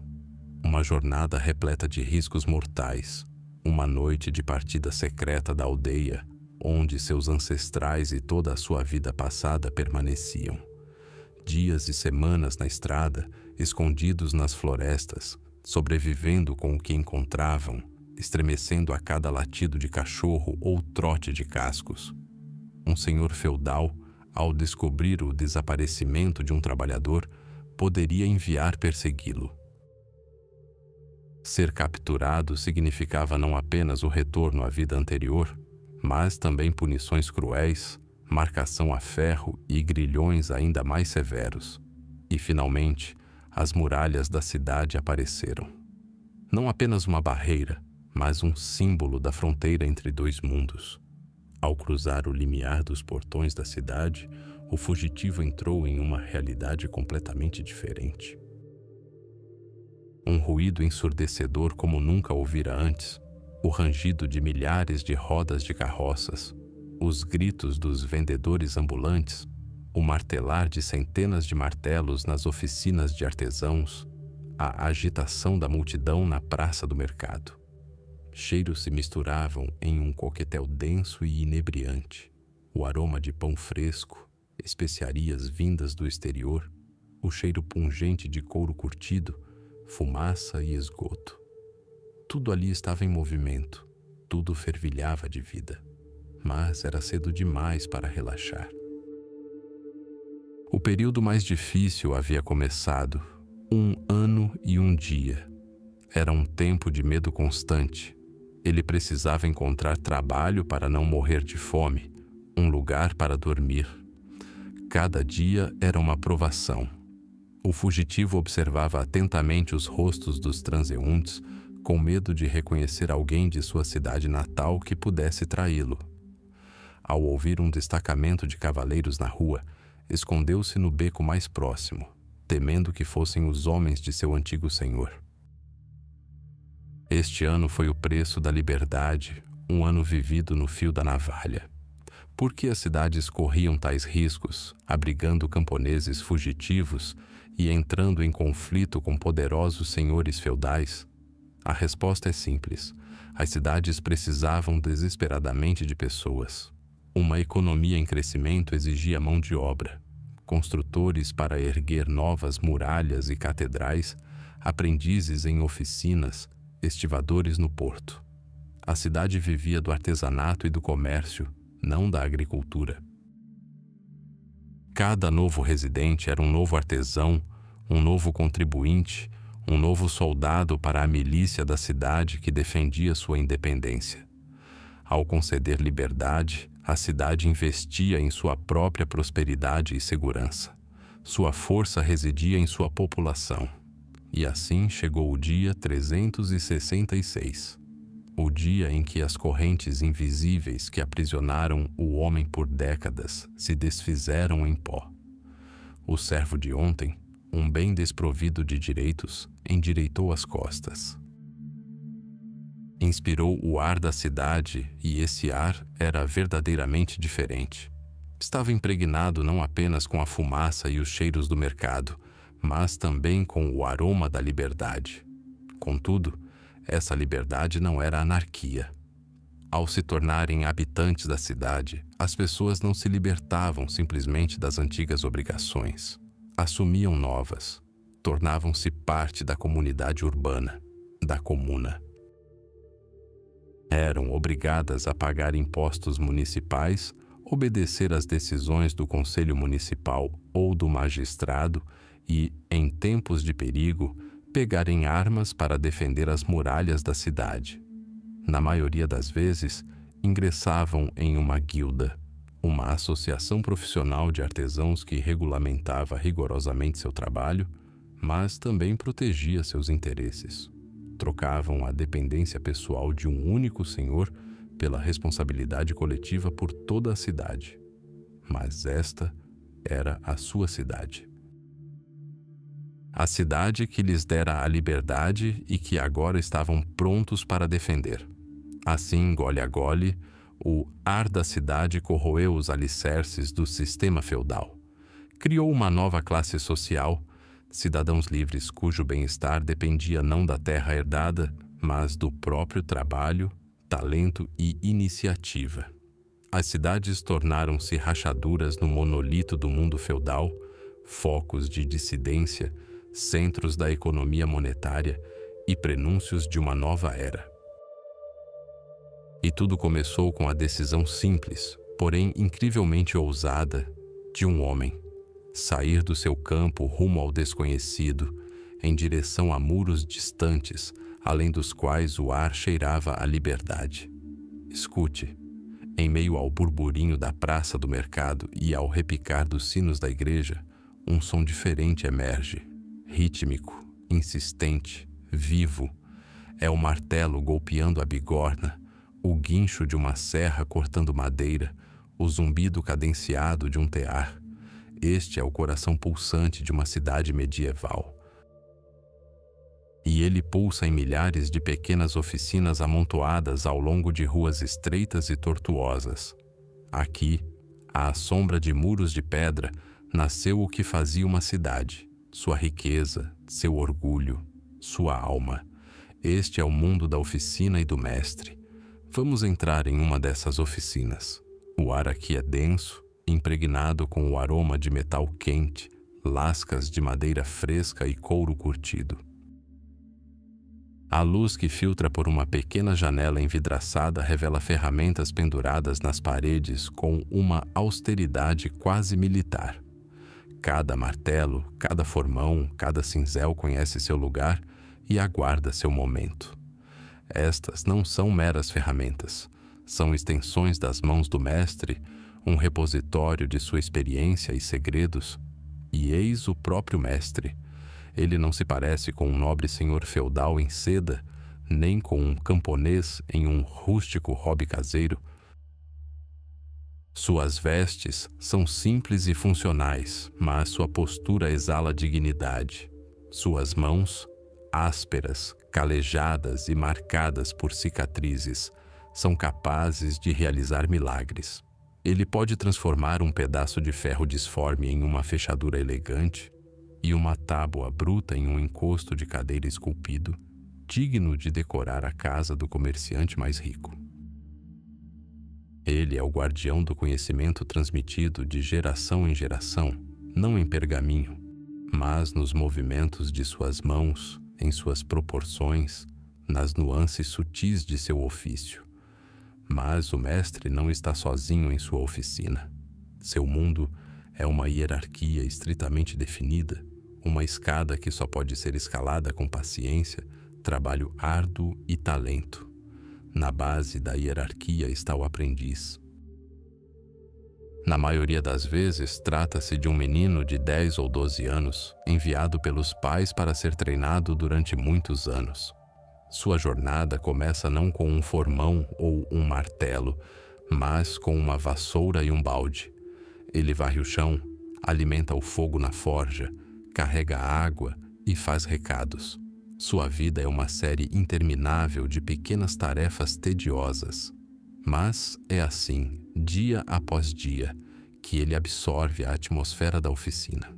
A: Uma jornada repleta de riscos mortais. Uma noite de partida secreta da aldeia, onde seus ancestrais e toda a sua vida passada permaneciam. Dias e semanas na estrada, escondidos nas florestas, sobrevivendo com o que encontravam, estremecendo a cada latido de cachorro ou trote de cascos. Um senhor feudal, ao descobrir o desaparecimento de um trabalhador, poderia enviar persegui-lo. Ser capturado significava não apenas o retorno à vida anterior, mas também punições cruéis, marcação a ferro e grilhões ainda mais severos. E, finalmente, as muralhas da cidade apareceram. Não apenas uma barreira, mas um símbolo da fronteira entre 2 mundos. Ao cruzar o limiar dos portões da cidade, o fugitivo entrou em uma realidade completamente diferente. Um ruído ensurdecedor como nunca ouvira antes, o rangido de milhares de rodas de carroças, os gritos dos vendedores ambulantes, o martelar de centenas de martelos nas oficinas de artesãos, a agitação da multidão na praça do mercado. Cheiros se misturavam em um coquetel denso e inebriante. O aroma de pão fresco, especiarias vindas do exterior, o cheiro pungente de couro curtido, fumaça e esgoto. Tudo ali estava em movimento, tudo fervilhava de vida. Mas era cedo demais para relaxar. O período mais difícil havia começado, 1 ano e 1 dia. Era um tempo de medo constante. Ele precisava encontrar trabalho para não morrer de fome, um lugar para dormir. Cada dia era uma provação. O fugitivo observava atentamente os rostos dos transeuntes, com medo de reconhecer alguém de sua cidade natal que pudesse traí-lo. Ao ouvir um destacamento de cavaleiros na rua, escondeu-se no beco mais próximo, temendo que fossem os homens de seu antigo senhor. Este ano foi o preço da liberdade, um ano vivido no fio da navalha. Por que as cidades corriam tais riscos, abrigando camponeses fugitivos e entrando em conflito com poderosos senhores feudais? A resposta é simples. As cidades precisavam desesperadamente de pessoas. Uma economia em crescimento exigia mão de obra. Construtores para erguer novas muralhas e catedrais, aprendizes em oficinas, estivadores no porto. A cidade vivia do artesanato e do comércio, não da agricultura. Cada novo residente era um novo artesão, um novo contribuinte, um novo soldado para a milícia da cidade que defendia sua independência. Ao conceder liberdade, a cidade investia em sua própria prosperidade e segurança. Sua força residia em sua população. E assim chegou o dia 366. O dia em que as correntes invisíveis que aprisionaram o homem por décadas se desfizeram em pó. O servo de ontem, um bem desprovido de direitos, endireitou as costas. Inspirou o ar da cidade e esse ar era verdadeiramente diferente. Estava impregnado não apenas com a fumaça e os cheiros do mercado, mas também com o aroma da liberdade. Contudo, essa liberdade não era anarquia. Ao se tornarem habitantes da cidade, as pessoas não se libertavam simplesmente das antigas obrigações. Assumiam novas, tornavam-se parte da comunidade urbana, da comuna. Eram obrigadas a pagar impostos municipais, obedecer às decisões do conselho municipal ou do magistrado e, em tempos de perigo, pegarem armas para defender as muralhas da cidade. Na maioria das vezes, ingressavam em uma guilda, uma associação profissional de artesãos que regulamentava rigorosamente seu trabalho, mas também protegia seus interesses. Trocavam a dependência pessoal de um único senhor pela responsabilidade coletiva por toda a cidade. Mas esta era a sua cidade. A cidade que lhes dera a liberdade e que agora estavam prontos para defender. Assim, gole a gole, o ar da cidade corroeu os alicerces do sistema feudal. Criou uma nova classe social, cidadãos livres cujo bem-estar dependia não da terra herdada, mas do próprio trabalho, talento e iniciativa. As cidades tornaram-se rachaduras no monolito do mundo feudal, focos de dissidência, centros da economia monetária e prenúncios de uma nova era. E tudo começou com a decisão simples, porém incrivelmente ousada, de um homem: sair do seu campo rumo ao desconhecido, em direção a muros distantes, além dos quais o ar cheirava a liberdade. Escute, em meio ao burburinho da praça do mercado e ao repicar dos sinos da igreja, um som diferente emerge, rítmico, insistente, vivo. É o martelo golpeando a bigorna, o guincho de uma serra cortando madeira, o zumbido cadenciado de um tear. Este é o coração pulsante de uma cidade medieval. E ele pulsa em milhares de pequenas oficinas amontoadas ao longo de ruas estreitas e tortuosas. Aqui, à sombra de muros de pedra, nasceu o que fazia uma cidade: sua riqueza, seu orgulho, sua alma. Este é o mundo da oficina e do mestre. Vamos entrar em uma dessas oficinas. O ar aqui é denso, impregnado com o aroma de metal quente, lascas de madeira fresca e couro curtido. A luz que filtra por uma pequena janela envidraçada revela ferramentas penduradas nas paredes com uma austeridade quase militar. Cada martelo, cada formão, cada cinzel conhece seu lugar e aguarda seu momento. Estas não são meras ferramentas, são extensões das mãos do mestre, um repositório de sua experiência e segredos. E eis o próprio mestre. Ele não se parece com um nobre senhor feudal em seda, nem com um camponês em um rústico hobby caseiro. Suas vestes são simples e funcionais, mas sua postura exala dignidade. Suas mãos, ásperas, calejadas e marcadas por cicatrizes, são capazes de realizar milagres. Ele pode transformar um pedaço de ferro disforme em uma fechadura elegante e uma tábua bruta em um encosto de cadeira esculpido, digno de decorar a casa do comerciante mais rico. Ele é o guardião do conhecimento transmitido de geração em geração, não em pergaminho, mas nos movimentos de suas mãos, em suas proporções, nas nuances sutis de seu ofício. Mas o mestre não está sozinho em sua oficina. Seu mundo é uma hierarquia estritamente definida, uma escada que só pode ser escalada com paciência, trabalho árduo e talento. Na base da hierarquia está o aprendiz. Na maioria das vezes, trata-se de um menino de 10 ou 12 anos, enviado pelos pais para ser treinado durante muitos anos. Sua jornada começa não com um formão ou um martelo, mas com uma vassoura e um balde. Ele varre o chão, alimenta o fogo na forja, carrega água e faz recados. Sua vida é uma série interminável de pequenas tarefas tediosas. Mas é assim, dia após dia, que ele absorve a atmosfera da oficina.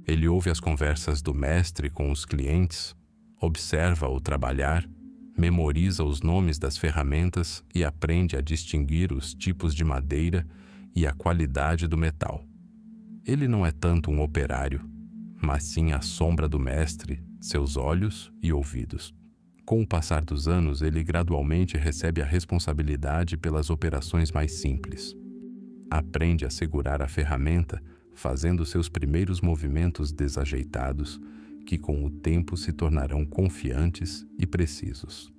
A: Ele ouve as conversas do mestre com os clientes, observa-o trabalhar, memoriza os nomes das ferramentas e aprende a distinguir os tipos de madeira e a qualidade do metal. Ele não é tanto um operário, mas sim a sombra do mestre, seus olhos e ouvidos. Com o passar dos anos, ele gradualmente recebe a responsabilidade pelas operações mais simples. Aprende a segurar a ferramenta, fazendo seus primeiros movimentos desajeitados, que com o tempo se tornarão confiantes e precisos.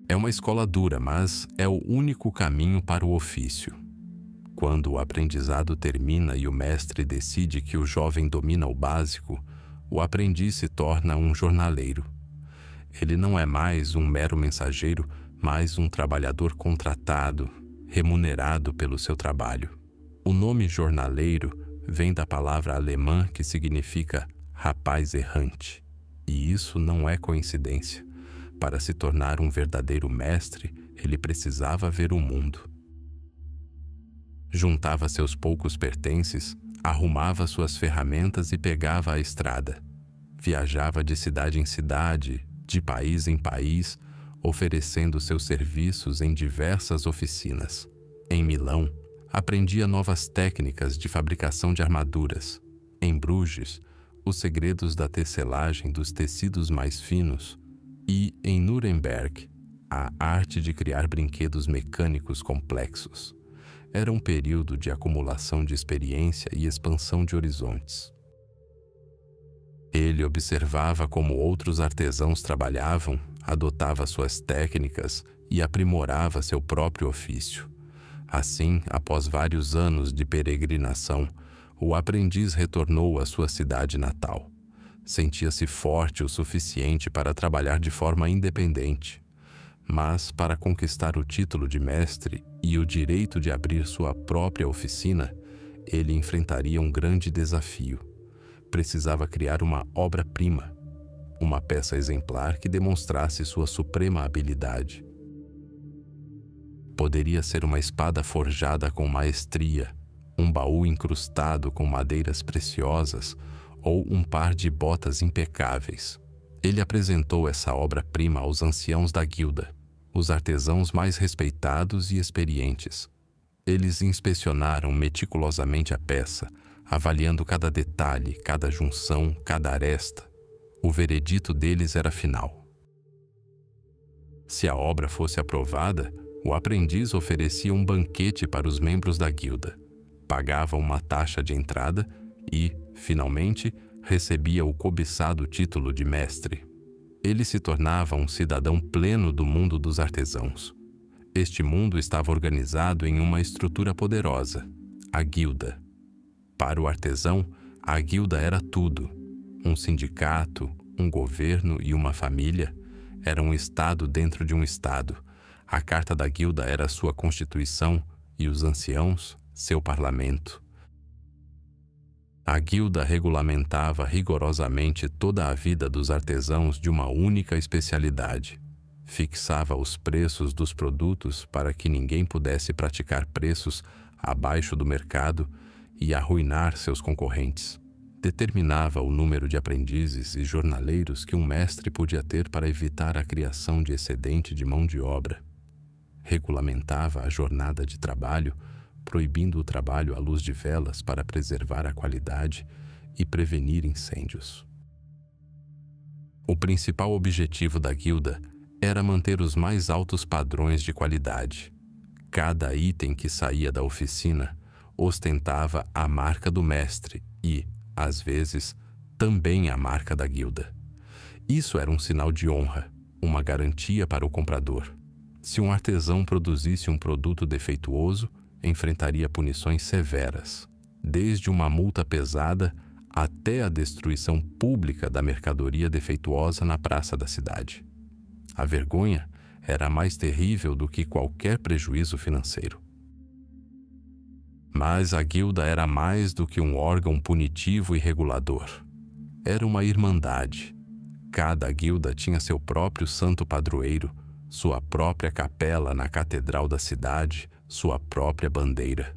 A: É uma escola dura, mas é o único caminho para o ofício. Quando o aprendizado termina e o mestre decide que o jovem domina o básico, o aprendiz se torna um jornaleiro. Ele não é mais um mero mensageiro, mas um trabalhador contratado, remunerado pelo seu trabalho. O nome jornaleiro vem da palavra alemã que significa rapaz errante. E isso não é coincidência. Para se tornar um verdadeiro mestre, ele precisava ver o mundo. Juntava seus poucos pertences, arrumava suas ferramentas e pegava a estrada. Viajava de cidade em cidade, de país em país, oferecendo seus serviços em diversas oficinas. Em Milão, aprendia novas técnicas de fabricação de armaduras. Em Bruges, os segredos da tecelagem dos tecidos mais finos. E, em Nuremberg, a arte de criar brinquedos mecânicos complexos. Era um período de acumulação de experiência e expansão de horizontes. Ele observava como outros artesãos trabalhavam, adotava suas técnicas e aprimorava seu próprio ofício. Assim, após vários anos de peregrinação, o aprendiz retornou à sua cidade natal. Sentia-se forte o suficiente para trabalhar de forma independente. Mas, para conquistar o título de mestre e o direito de abrir sua própria oficina, ele enfrentaria um grande desafio. Precisava criar uma obra-prima, uma peça exemplar que demonstrasse sua suprema habilidade. Poderia ser uma espada forjada com maestria, um baú incrustado com madeiras preciosas ou um par de botas impecáveis. Ele apresentou essa obra-prima aos anciãos da guilda, os artesãos mais respeitados e experientes. Eles inspecionaram meticulosamente a peça, avaliando cada detalhe, cada junção, cada aresta. O veredito deles era final. Se a obra fosse aprovada, o aprendiz oferecia um banquete para os membros da guilda, pagava uma taxa de entrada e, finalmente, recebia o cobiçado título de mestre. Ele se tornava um cidadão pleno do mundo dos artesãos. Este mundo estava organizado em uma estrutura poderosa, a guilda. Para o artesão, a guilda era tudo. Um sindicato, um governo e uma família. Era um estado dentro de um estado. A carta da guilda era sua constituição e os anciãos, seu parlamento. A guilda regulamentava rigorosamente toda a vida dos artesãos de uma única especialidade. Fixava os preços dos produtos para que ninguém pudesse praticar preços abaixo do mercado e arruinar seus concorrentes. Determinava o número de aprendizes e jornaleiros que um mestre podia ter para evitar a criação de excedente de mão de obra. Regulamentava a jornada de trabalho, proibindo o trabalho à luz de velas para preservar a qualidade e prevenir incêndios. O principal objetivo da guilda era manter os mais altos padrões de qualidade. Cada item que saía da oficina ostentava a marca do mestre e, às vezes, também a marca da guilda. Isso era um sinal de honra, uma garantia para o comprador. Se um artesão produzisse um produto defeituoso, enfrentaria punições severas, desde uma multa pesada até a destruição pública da mercadoria defeituosa na praça da cidade. A vergonha era mais terrível do que qualquer prejuízo financeiro. Mas a guilda era mais do que um órgão punitivo e regulador. Era uma irmandade. Cada guilda tinha seu próprio santo padroeiro, sua própria capela na catedral da cidade, sua própria bandeira.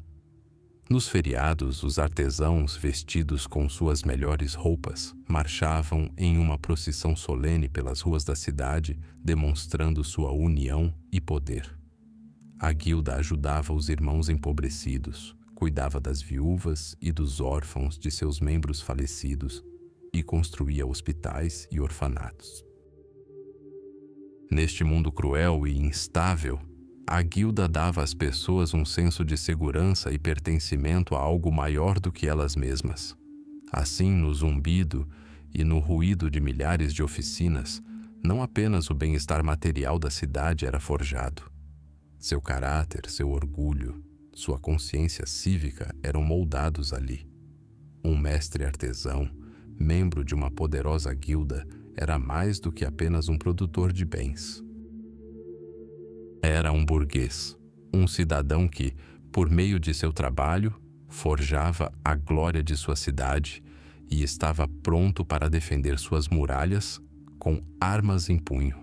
A: Nos feriados, os artesãos, vestidos com suas melhores roupas, marchavam em uma procissão solene pelas ruas da cidade, demonstrando sua união e poder. A guilda ajudava os irmãos empobrecidos, cuidava das viúvas e dos órfãos de seus membros falecidos e construía hospitais e orfanatos. Neste mundo cruel e instável, a guilda dava às pessoas um senso de segurança e pertencimento a algo maior do que elas mesmas. Assim, no zumbido e no ruído de milhares de oficinas, não apenas o bem-estar material da cidade era forjado. Seu caráter, seu orgulho, sua consciência cívica eram moldados ali. Um mestre artesão, membro de uma poderosa guilda, era mais do que apenas um produtor de bens. Era um burguês, um cidadão que, por meio de seu trabalho, forjava a glória de sua cidade e estava pronto para defender suas muralhas com armas em punho.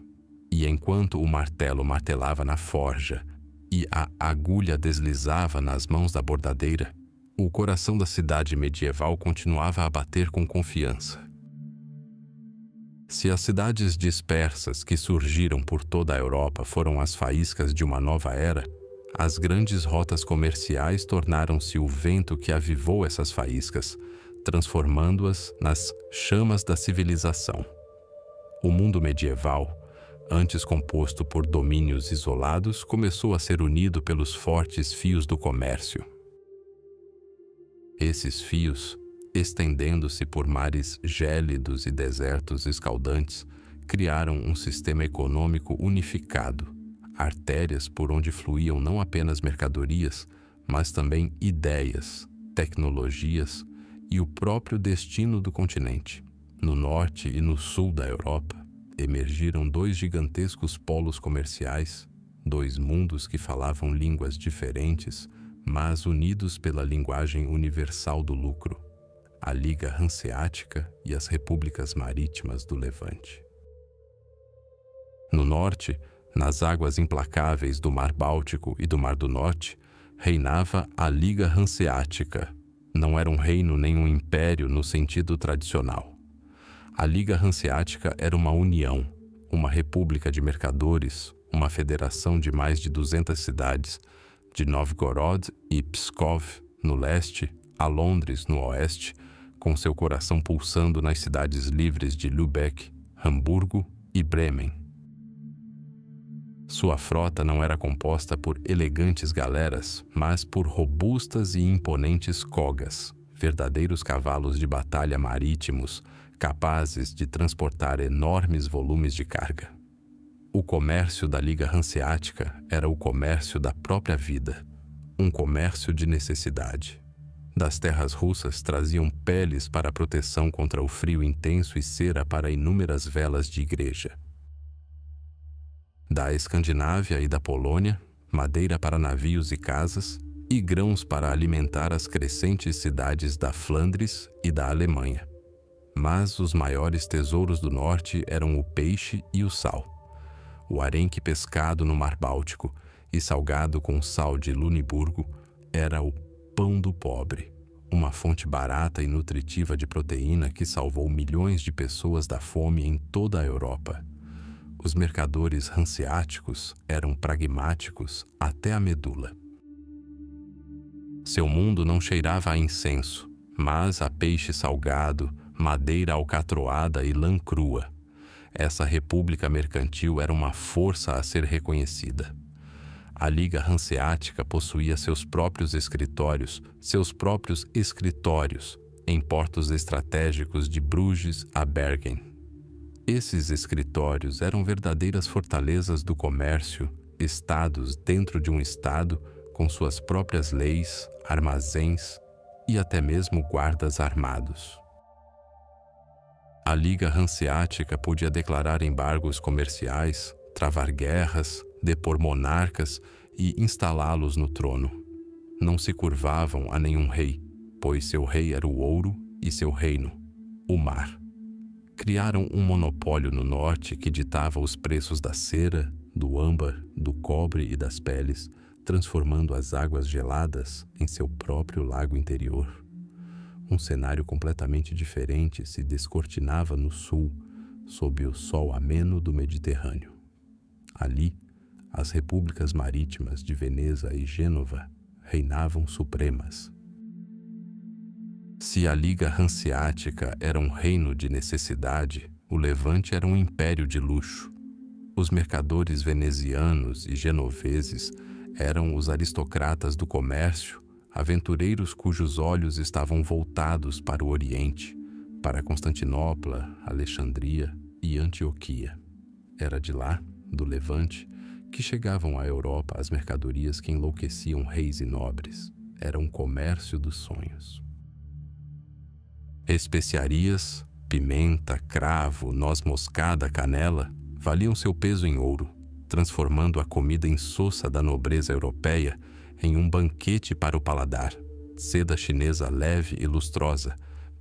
A: E enquanto o martelo martelava na forja e a agulha deslizava nas mãos da bordadeira, o coração da cidade medieval continuava a bater com confiança. Se as cidades dispersas que surgiram por toda a Europa foram as faíscas de uma nova era, as grandes rotas comerciais tornaram-se o vento que avivou essas faíscas, transformando-as nas chamas da civilização. O mundo medieval, antes composto por domínios isolados, começou a ser unido pelos fortes fios do comércio. Esses fios, estendendo-se por mares gélidos e desertos escaldantes, criaram um sistema econômico unificado, artérias por onde fluíam não apenas mercadorias, mas também ideias, tecnologias e o próprio destino do continente. No norte e no sul da Europa, emergiram dois gigantescos polos comerciais, dois mundos que falavam línguas diferentes, mas unidos pela linguagem universal do lucro. A Liga Hanseática e as repúblicas marítimas do Levante. No norte, nas águas implacáveis do Mar Báltico e do Mar do Norte, reinava a Liga Hanseática. Não era um reino nem um império no sentido tradicional. A Liga Hanseática era uma união, uma república de mercadores, uma federação de mais de 200 cidades, de Novgorod e Pskov, no leste, a Londres, no oeste, com seu coração pulsando nas cidades livres de Lübeck, Hamburgo e Bremen. Sua frota não era composta por elegantes galeras, mas por robustas e imponentes kogas, verdadeiros cavalos de batalha marítimos, capazes de transportar enormes volumes de carga. O comércio da Liga Hanseática era o comércio da própria vida, um comércio de necessidade. Das terras russas traziam peles para proteção contra o frio intenso e cera para inúmeras velas de igreja. Da Escandinávia e da Polônia, madeira para navios e casas, e grãos para alimentar as crescentes cidades da Flandres e da Alemanha. Mas os maiores tesouros do norte eram o peixe e o sal. O arenque pescado no Mar Báltico e salgado com sal de Luneburgo era o pão do pobre, uma fonte barata e nutritiva de proteína que salvou milhões de pessoas da fome em toda a Europa. Os mercadores hanseáticos eram pragmáticos até a medula. Seu mundo não cheirava a incenso, mas a peixe salgado, madeira alcatroada e lã crua. Essa república mercantil era uma força a ser reconhecida. A Liga Hanseática possuía seus próprios escritórios em portos estratégicos de Bruges a Bergen. Esses escritórios eram verdadeiras fortalezas do comércio, estados dentro de um estado, com suas próprias leis, armazéns e até mesmo guardas armados. A Liga Hanseática podia declarar embargos comerciais, travar guerras, depor monarcas e instalá-los no trono. Não se curvavam a nenhum rei, pois seu rei era o ouro e seu reino, o mar. Criaram um monopólio no norte que ditava os preços da cera, do âmbar, do cobre e das peles, transformando as águas geladas em seu próprio lago interior. Um cenário completamente diferente se descortinava no sul, sob o sol ameno do Mediterrâneo. Ali, as repúblicas marítimas de Veneza e Gênova reinavam supremas. Se a Liga Hanseática era um reino de necessidade, o Levante era um império de luxo. Os mercadores venezianos e genoveses eram os aristocratas do comércio, aventureiros cujos olhos estavam voltados para o Oriente, para Constantinopla, Alexandria e Antioquia. Era de lá, do Levante, que chegavam à Europa as mercadorias que enlouqueciam reis e nobres. Era um comércio dos sonhos. Especiarias, pimenta, cravo, noz moscada, canela, valiam seu peso em ouro, transformando a comida insossa da nobreza europeia em um banquete para o paladar. Seda chinesa leve e lustrosa,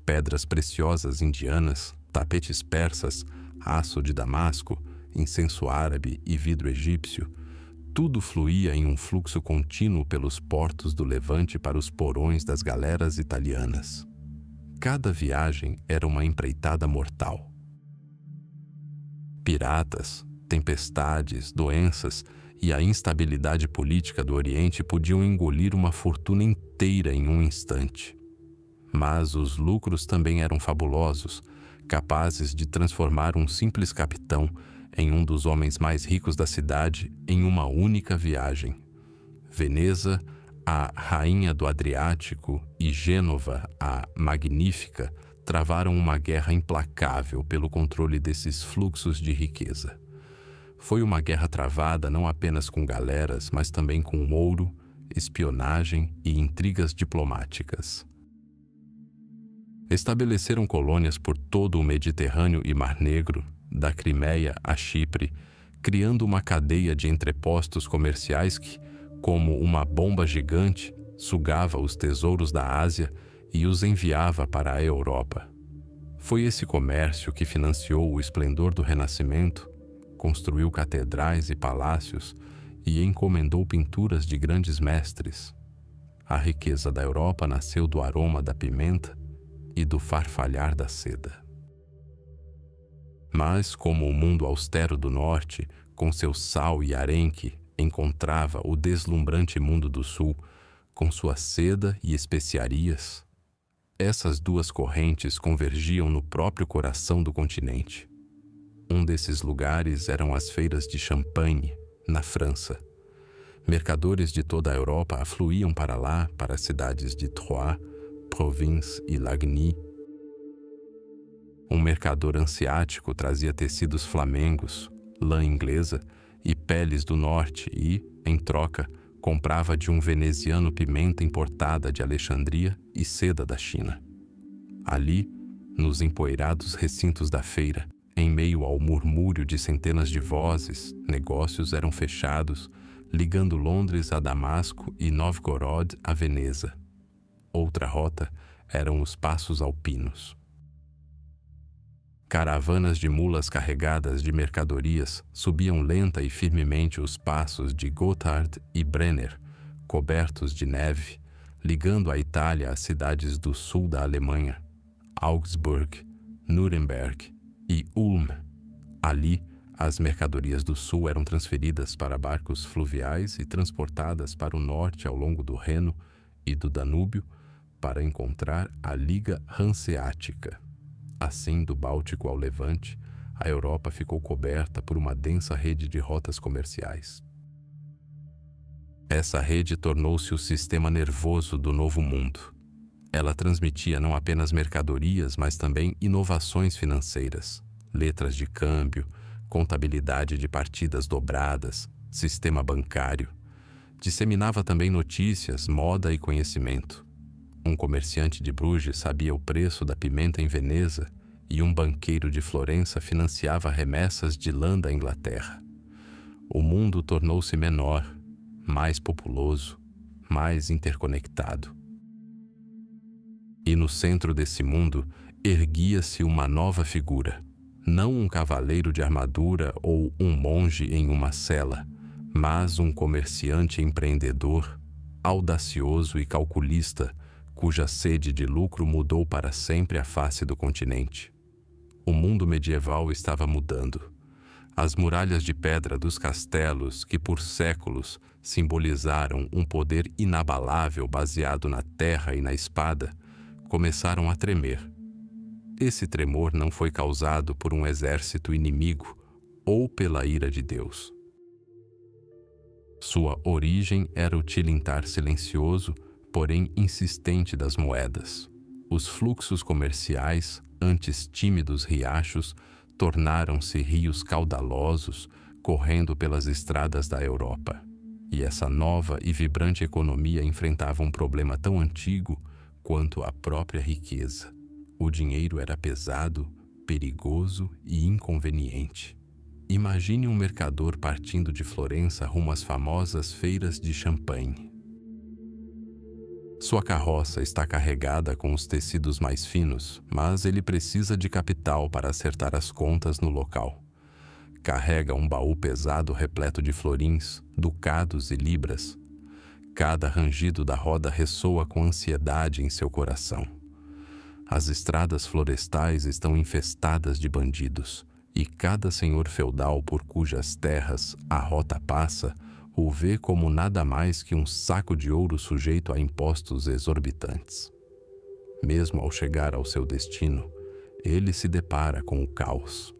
A: pedras preciosas indianas, tapetes persas, aço de Damasco, incenso árabe e vidro egípcio, tudo fluía em um fluxo contínuo pelos portos do Levante para os porões das galeras italianas. Cada viagem era uma empreitada mortal. Piratas, tempestades, doenças e a instabilidade política do Oriente podiam engolir uma fortuna inteira em um instante. Mas os lucros também eram fabulosos, capazes de transformar um simples capitão em um dos homens mais ricos da cidade em uma única viagem. Veneza, a rainha do Adriático, e Gênova, a magnífica, travaram uma guerra implacável pelo controle desses fluxos de riqueza. Foi uma guerra travada não apenas com galeras, mas também com ouro, espionagem e intrigas diplomáticas. Estabeleceram colônias por todo o Mediterrâneo e Mar Negro, da Crimeia a Chipre, criando uma cadeia de entrepostos comerciais que, como uma bomba gigante, sugava os tesouros da Ásia e os enviava para a Europa. Foi esse comércio que financiou o esplendor do Renascimento, construiu catedrais e palácios e encomendou pinturas de grandes mestres, A riqueza da Europa nasceu do aroma da pimenta e do farfalhar da seda. Mas, como o mundo austero do norte, com seu sal e arenque, encontrava o deslumbrante mundo do sul, com sua seda e especiarias, essas duas correntes convergiam no próprio coração do continente. Um desses lugares eram as feiras de Champagne, na França. Mercadores de toda a Europa afluíam para lá, para as cidades de Troyes, Provins e Lagny. Um mercador hanseático trazia tecidos flamengos, lã inglesa e peles do norte e, em troca, comprava de um veneziano pimenta importada de Alexandria e seda da China. Ali, nos empoeirados recintos da feira, em meio ao murmúrio de centenas de vozes, negócios eram fechados, ligando Londres a Damasco e Novgorod a Veneza. Outra rota eram os passos alpinos. Caravanas de mulas carregadas de mercadorias subiam lenta e firmemente os passos de Gotthard e Brenner, cobertos de neve, ligando a Itália às cidades do sul da Alemanha, Augsburg, Nuremberg e Ulm. Ali, as mercadorias do sul eram transferidas para barcos fluviais e transportadas para o norte ao longo do Reno e do Danúbio para encontrar a Liga Hanseática. Assim, do Báltico ao Levante, a Europa ficou coberta por uma densa rede de rotas comerciais. Essa rede tornou-se o sistema nervoso do novo mundo. Ela transmitia não apenas mercadorias, mas também inovações financeiras, letras de câmbio, contabilidade de partidas dobradas, sistema bancário. Disseminava também notícias, moda e conhecimento. Um comerciante de Bruges sabia o preço da pimenta em Veneza e um banqueiro de Florença financiava remessas de lã da Inglaterra. O mundo tornou-se menor, mais populoso, mais interconectado. E no centro desse mundo erguia-se uma nova figura, não um cavaleiro de armadura ou um monge em uma cela, mas um comerciante empreendedor, audacioso e calculista, cuja sede de lucro mudou para sempre a face do continente. O mundo medieval estava mudando. As muralhas de pedra dos castelos, que por séculos simbolizaram um poder inabalável baseado na terra e na espada, começaram a tremer. Esse tremor não foi causado por um exército inimigo ou pela ira de Deus. Sua origem era o tilintar silencioso, porém insistente das moedas. Os fluxos comerciais, antes tímidos riachos, tornaram-se rios caudalosos, correndo pelas estradas da Europa. E essa nova e vibrante economia enfrentava um problema tão antigo quanto a própria riqueza. O dinheiro era pesado, perigoso e inconveniente. Imagine um mercador partindo de Florença rumo às famosas feiras de Champagne. Sua carroça está carregada com os tecidos mais finos, mas ele precisa de capital para acertar as contas no local. Carrega um baú pesado repleto de florins, ducados e libras. Cada rangido da roda ressoa com ansiedade em seu coração. As estradas florestais estão infestadas de bandidos, e cada senhor feudal por cujas terras a rota passa o vê como nada mais que um saco de ouro sujeito a impostos exorbitantes. Mesmo ao chegar ao seu destino, ele se depara com o caos.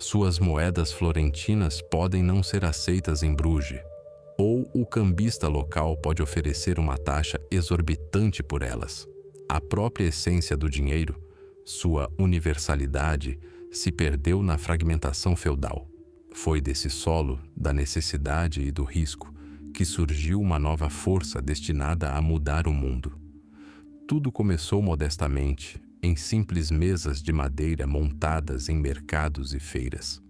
A: Suas moedas florentinas podem não ser aceitas em Bruges, ou o cambista local pode oferecer uma taxa exorbitante por elas. A própria essência do dinheiro, sua universalidade, se perdeu na fragmentação feudal. Foi desse solo, da necessidade e do risco, que surgiu uma nova força destinada a mudar o mundo. Tudo começou modestamente, em simples mesas de madeira montadas em mercados e feiras.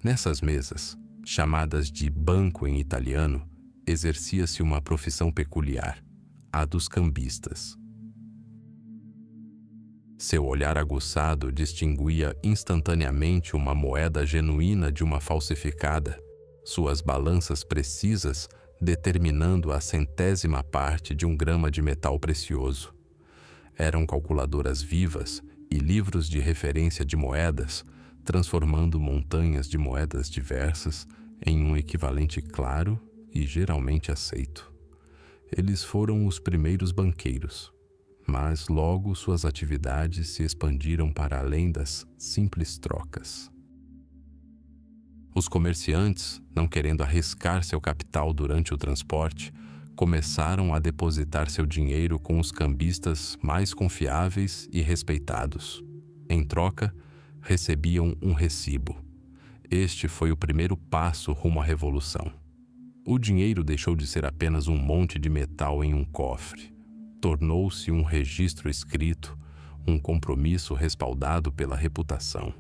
A: Nessas mesas, chamadas de banco em italiano, exercia-se uma profissão peculiar, a dos cambistas. Seu olhar aguçado distinguia instantaneamente uma moeda genuína de uma falsificada. Suas balanças precisas determinando a centésima parte de um grama de metal precioso. Eram calculadoras vivas e livros de referência de moedas, transformando montanhas de moedas diversas em um equivalente claro e geralmente aceito. Eles foram os primeiros banqueiros, mas logo suas atividades se expandiram para além das simples trocas. Os comerciantes, não querendo arriscar seu capital durante o transporte, começaram a depositar seu dinheiro com os cambistas mais confiáveis e respeitados. Em troca, recebiam um recibo. Este foi o primeiro passo rumo à revolução. O dinheiro deixou de ser apenas um monte de metal em um cofre. Tornou-se um registro escrito, um compromisso respaldado pela reputação.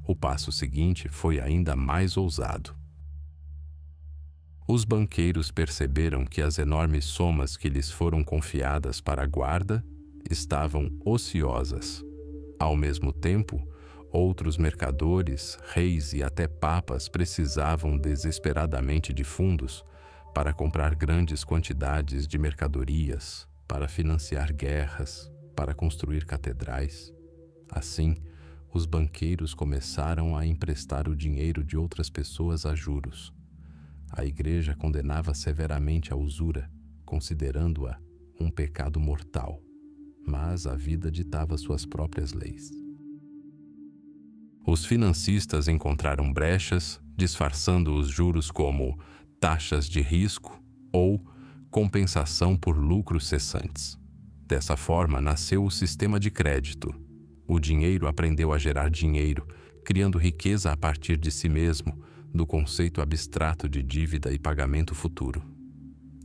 A: O passo seguinte foi ainda mais ousado. Os banqueiros perceberam que as enormes somas que lhes foram confiadas para a guarda estavam ociosas. Ao mesmo tempo, outros mercadores, reis e até papas precisavam desesperadamente de fundos para comprar grandes quantidades de mercadorias, para financiar guerras, para construir catedrais. Assim, os banqueiros começaram a emprestar o dinheiro de outras pessoas a juros. A Igreja condenava severamente a usura, considerando-a um pecado mortal, mas a vida ditava suas próprias leis. Os financistas encontraram brechas, disfarçando os juros como taxas de risco ou compensação por lucros cessantes. Dessa forma, nasceu o sistema de crédito. O dinheiro aprendeu a gerar dinheiro, criando riqueza a partir de si mesmo, do conceito abstrato de dívida e pagamento futuro.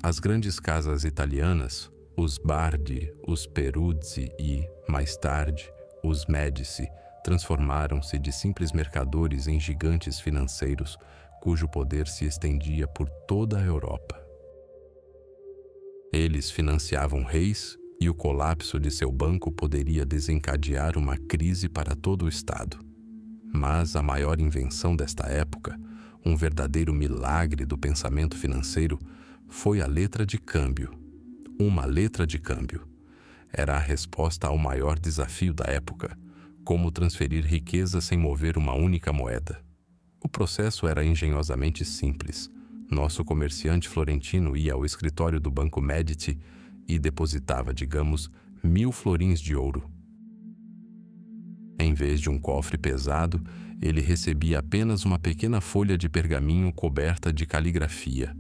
A: As grandes casas italianas, os Bardi, os Peruzzi e, mais tarde, os Médici, transformaram-se de simples mercadores em gigantes financeiros, cujo poder se estendia por toda a Europa. Eles financiavam reis e o colapso de seu banco poderia desencadear uma crise para todo o Estado. Mas a maior invenção desta época, um verdadeiro milagre do pensamento financeiro, foi a letra de câmbio. Uma letra de câmbio. Era a resposta ao maior desafio da época: como transferir riqueza sem mover uma única moeda. O processo era engenhosamente simples. Nosso comerciante florentino ia ao escritório do Banco Medici e depositava, digamos, 1000 florins de ouro. Em vez de um cofre pesado, ele recebia apenas uma pequena folha de pergaminho coberta de caligrafia.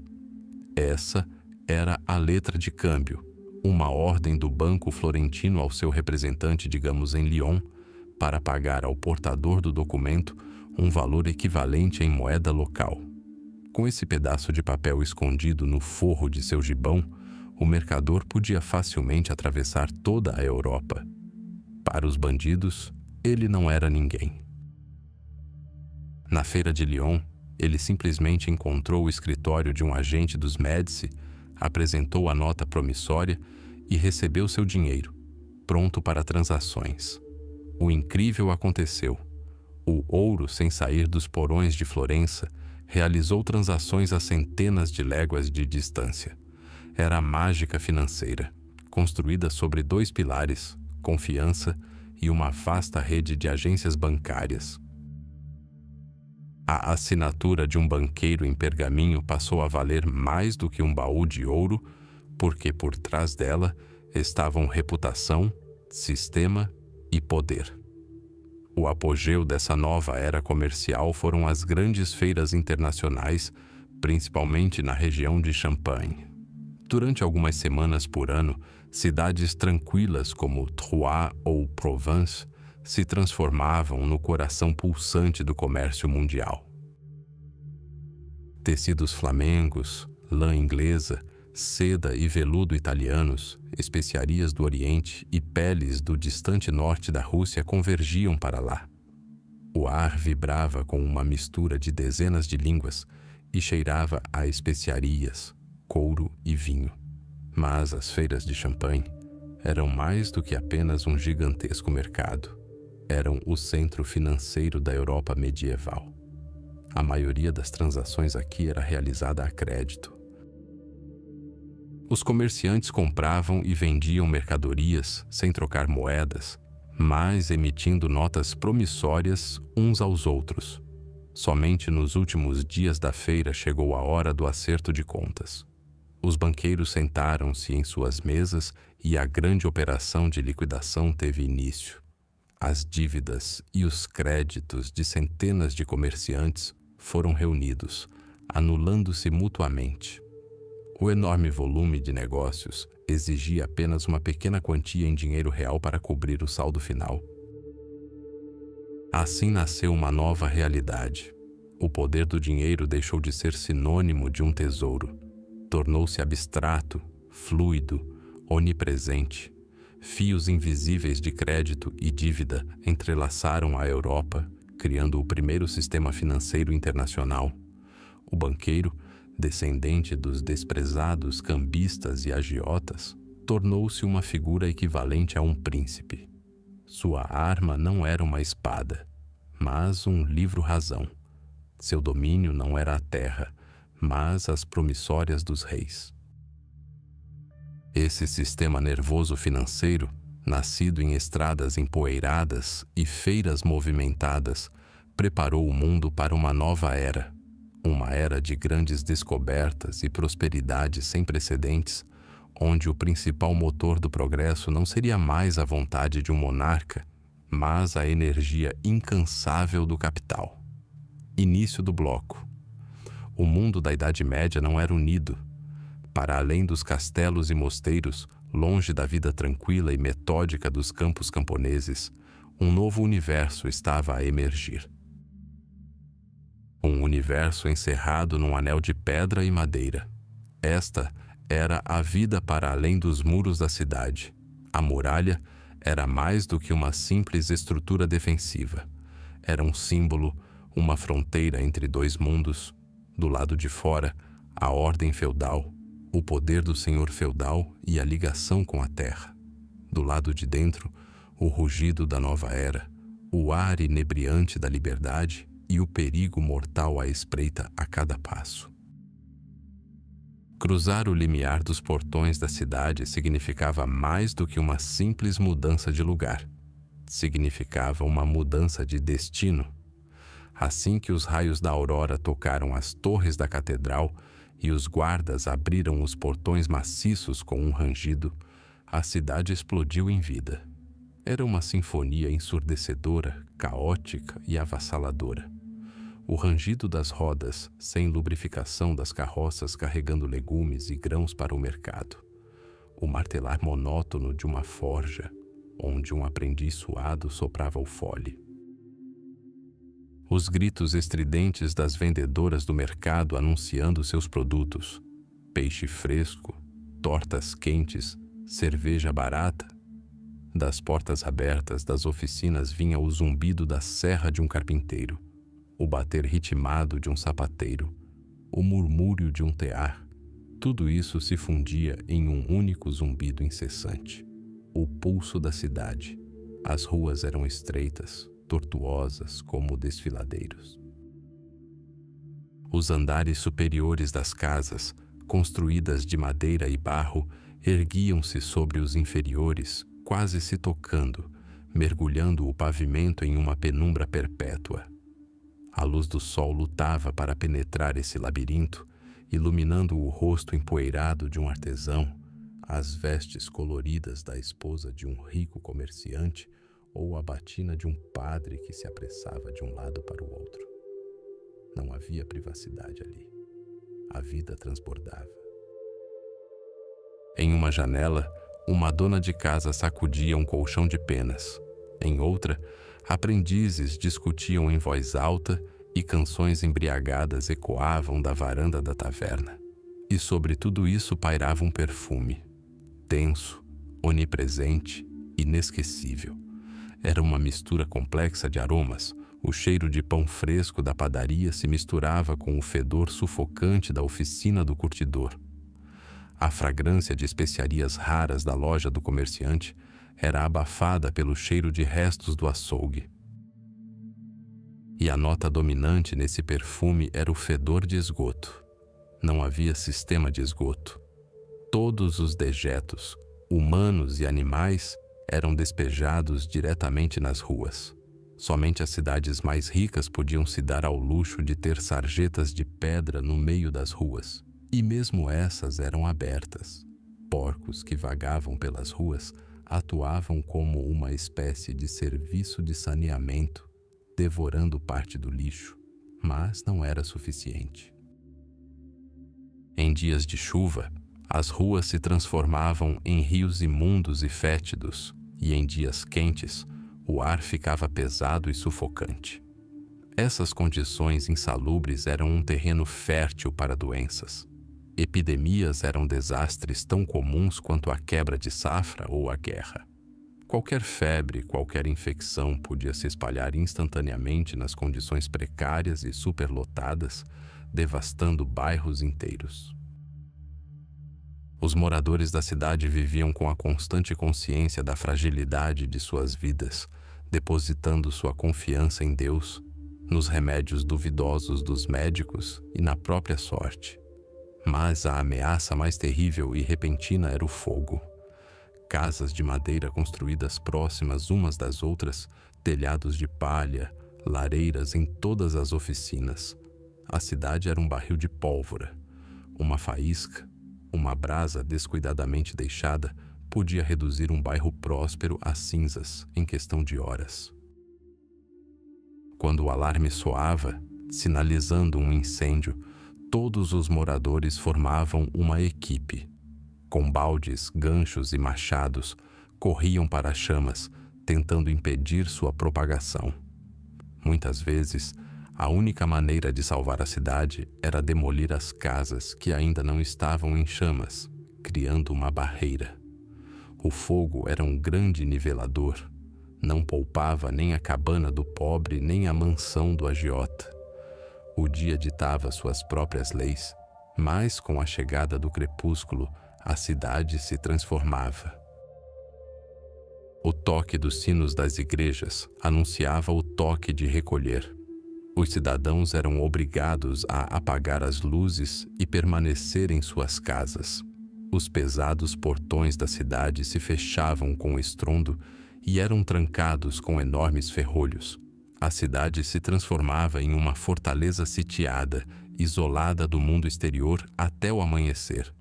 A: Essa era a letra de câmbio, uma ordem do Banco Florentino ao seu representante, digamos, em Lyon, para pagar ao portador do documento um valor equivalente em moeda local. Com esse pedaço de papel escondido no forro de seu gibão, o mercador podia facilmente atravessar toda a Europa. Para os bandidos, ele não era ninguém. Na feira de Lyon, ele simplesmente encontrou o escritório de um agente dos Médici, apresentou a nota promissória e recebeu seu dinheiro, pronto para transações. O incrível aconteceu. O ouro, sem sair dos porões de Florença, realizou transações a centenas de léguas de distância. Era a mágica financeira, construída sobre 2 pilares, confiança e uma vasta rede de agências bancárias. A assinatura de um banqueiro em pergaminho passou a valer mais do que um baú de ouro, porque por trás dela estavam reputação, sistema e poder. O apogeu dessa nova era comercial foram as grandes feiras internacionais, principalmente na região de Champagne. Durante algumas semanas por ano, cidades tranquilas como Troyes ou Provence se transformavam no coração pulsante do comércio mundial. Tecidos flamengos, lã inglesa, seda e veludo italianos, especiarias do Oriente e peles do distante norte da Rússia convergiam para lá. O ar vibrava com uma mistura de dezenas de línguas e cheirava a especiarias, couro e vinho. Mas as feiras de Champagne eram mais do que apenas um gigantesco mercado. Eram o centro financeiro da Europa medieval. A maioria das transações aqui era realizada a crédito. Os comerciantes compravam e vendiam mercadorias sem trocar moedas, mas emitindo notas promissórias uns aos outros. Somente nos últimos dias da feira chegou a hora do acerto de contas. Os banqueiros sentaram-se em suas mesas e a grande operação de liquidação teve início. As dívidas e os créditos de centenas de comerciantes foram reunidos, anulando-se mutuamente. O enorme volume de negócios exigia apenas uma pequena quantia em dinheiro real para cobrir o saldo final. Assim nasceu uma nova realidade. O poder do dinheiro deixou de ser sinônimo de um tesouro. Tornou-se abstrato, fluido, onipresente. Fios invisíveis de crédito e dívida entrelaçaram a Europa, criando o primeiro sistema financeiro internacional. O banqueiro, descendente dos desprezados cambistas e agiotas, tornou-se uma figura equivalente a um príncipe. Sua arma não era uma espada, mas um livro-razão. Seu domínio não era a terra, mas as promissórias dos reis. Esse sistema nervoso financeiro, nascido em estradas empoeiradas e feiras movimentadas, preparou o mundo para uma nova era. Uma era de grandes descobertas e prosperidade sem precedentes, onde o principal motor do progresso não seria mais a vontade de um monarca, mas a energia incansável do capital. Início do bloco. O mundo da Idade Média não era unido. Para além dos castelos e mosteiros, longe da vida tranquila e metódica dos campos camponeses, um novo universo estava a emergir. Um universo encerrado num anel de pedra e madeira. Esta era a vida para além dos muros da cidade. A muralha era mais do que uma simples estrutura defensiva. Era um símbolo, uma fronteira entre dois mundos. Do lado de fora, a ordem feudal, o poder do senhor feudal e a ligação com a terra. Do lado de dentro, o rugido da nova era, o ar inebriante da liberdade e o perigo mortal à espreita a cada passo. Cruzar o limiar dos portões da cidade significava mais do que uma simples mudança de lugar. Significava uma mudança de destino. Assim que os raios da aurora tocaram as torres da catedral e os guardas abriram os portões maciços com um rangido, a cidade explodiu em vida. Era uma sinfonia ensurdecedora, caótica e avassaladora. O rangido das rodas, sem lubrificação das carroças carregando legumes e grãos para o mercado. O martelar monótono de uma forja, onde um aprendiz suado soprava o fole. Os gritos estridentes das vendedoras do mercado anunciando seus produtos: peixe fresco, tortas quentes, cerveja barata. Das portas abertas das oficinas vinha o zumbido da serra de um carpinteiro, o bater ritmado de um sapateiro, o murmúrio de um tear. Tudo isso se fundia em um único zumbido incessante. O pulso da cidade. As ruas eram estreitas, tortuosas como desfiladeiros. Os andares superiores das casas, construídas de madeira e barro, erguiam-se sobre os inferiores, quase se tocando, mergulhando o pavimento em uma penumbra perpétua. A luz do sol lutava para penetrar esse labirinto, iluminando o rosto empoeirado de um artesão, as vestes coloridas da esposa de um rico comerciante ou a batina de um padre que se apressava de um lado para o outro. Não havia privacidade ali. A vida transbordava. Em uma janela, uma dona de casa sacudia um colchão de penas. Em outra, aprendizes discutiam em voz alta e canções embriagadas ecoavam da varanda da taverna. E sobre tudo isso pairava um perfume, tenso, onipresente, inesquecível. Era uma mistura complexa de aromas. O cheiro de pão fresco da padaria se misturava com o fedor sufocante da oficina do curtidor. A fragrância de especiarias raras da loja do comerciante era abafada pelo cheiro de restos do açougue. E a nota dominante nesse perfume era o fedor de esgoto. Não havia sistema de esgoto. Todos os dejetos, humanos e animais, eram despejados diretamente nas ruas. Somente as cidades mais ricas podiam se dar ao luxo de ter sarjetas de pedra no meio das ruas. E mesmo essas eram abertas. Porcos que vagavam pelas ruas atuavam como uma espécie de serviço de saneamento, devorando parte do lixo, mas não era suficiente. Em dias de chuva, as ruas se transformavam em rios imundos e fétidos, e em dias quentes, o ar ficava pesado e sufocante. Essas condições insalubres eram um terreno fértil para doenças. Epidemias eram desastres tão comuns quanto a quebra de safra ou a guerra. Qualquer febre, qualquer infecção podia se espalhar instantaneamente nas condições precárias e superlotadas, devastando bairros inteiros. Os moradores da cidade viviam com a constante consciência da fragilidade de suas vidas, depositando sua confiança em Deus, nos remédios duvidosos dos médicos e na própria sorte. Mas a ameaça mais terrível e repentina era o fogo. Casas de madeira construídas próximas umas das outras, telhados de palha, lareiras em todas as oficinas. A cidade era um barril de pólvora. Uma faísca, uma brasa descuidadamente deixada, podia reduzir um bairro próspero a cinzas em questão de horas. Quando o alarme soava, sinalizando um incêndio, todos os moradores formavam uma equipe. Com baldes, ganchos e machados, corriam para as chamas, tentando impedir sua propagação. Muitas vezes, a única maneira de salvar a cidade era demolir as casas que ainda não estavam em chamas, criando uma barreira. O fogo era um grande nivelador. Não poupava nem a cabana do pobre, nem a mansão do agiota. O dia ditava suas próprias leis, mas com a chegada do crepúsculo, a cidade se transformava. O toque dos sinos das igrejas anunciava o toque de recolher. Os cidadãos eram obrigados a apagar as luzes e permanecer em suas casas. Os pesados portões da cidade se fechavam com estrondo e eram trancados com enormes ferrolhos. A cidade se transformava em uma fortaleza sitiada, isolada do mundo exterior até o amanhecer.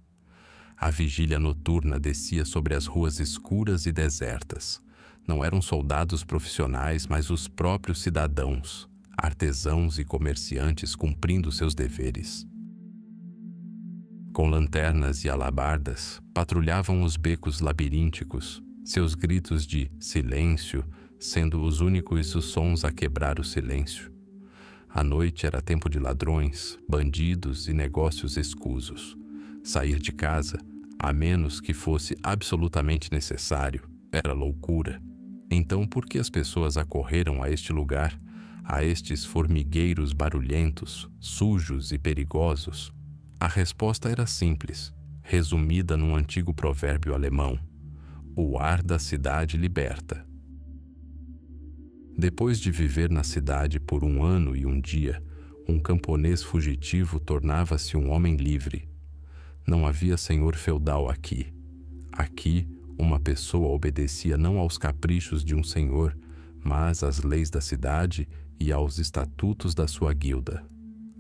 A: A vigília noturna descia sobre as ruas escuras e desertas. Não eram soldados profissionais, mas os próprios cidadãos, artesãos e comerciantes cumprindo seus deveres. Com lanternas e alabardas, patrulhavam os becos labirínticos, seus gritos de silêncio sendo os únicos sons a quebrar o silêncio. A noite era tempo de ladrões, bandidos e negócios escusos. Sair de casa, a menos que fosse absolutamente necessário, era loucura. Então, por que as pessoas acorreram a este lugar, a estes formigueiros barulhentos, sujos e perigosos? A resposta era simples, resumida num antigo provérbio alemão: o ar da cidade liberta. Depois de viver na cidade por 1 ano e 1 dia, um camponês fugitivo tornava-se um homem livre. Não havia senhor feudal aqui. Aqui, uma pessoa obedecia não aos caprichos de um senhor, mas às leis da cidade e aos estatutos da sua guilda.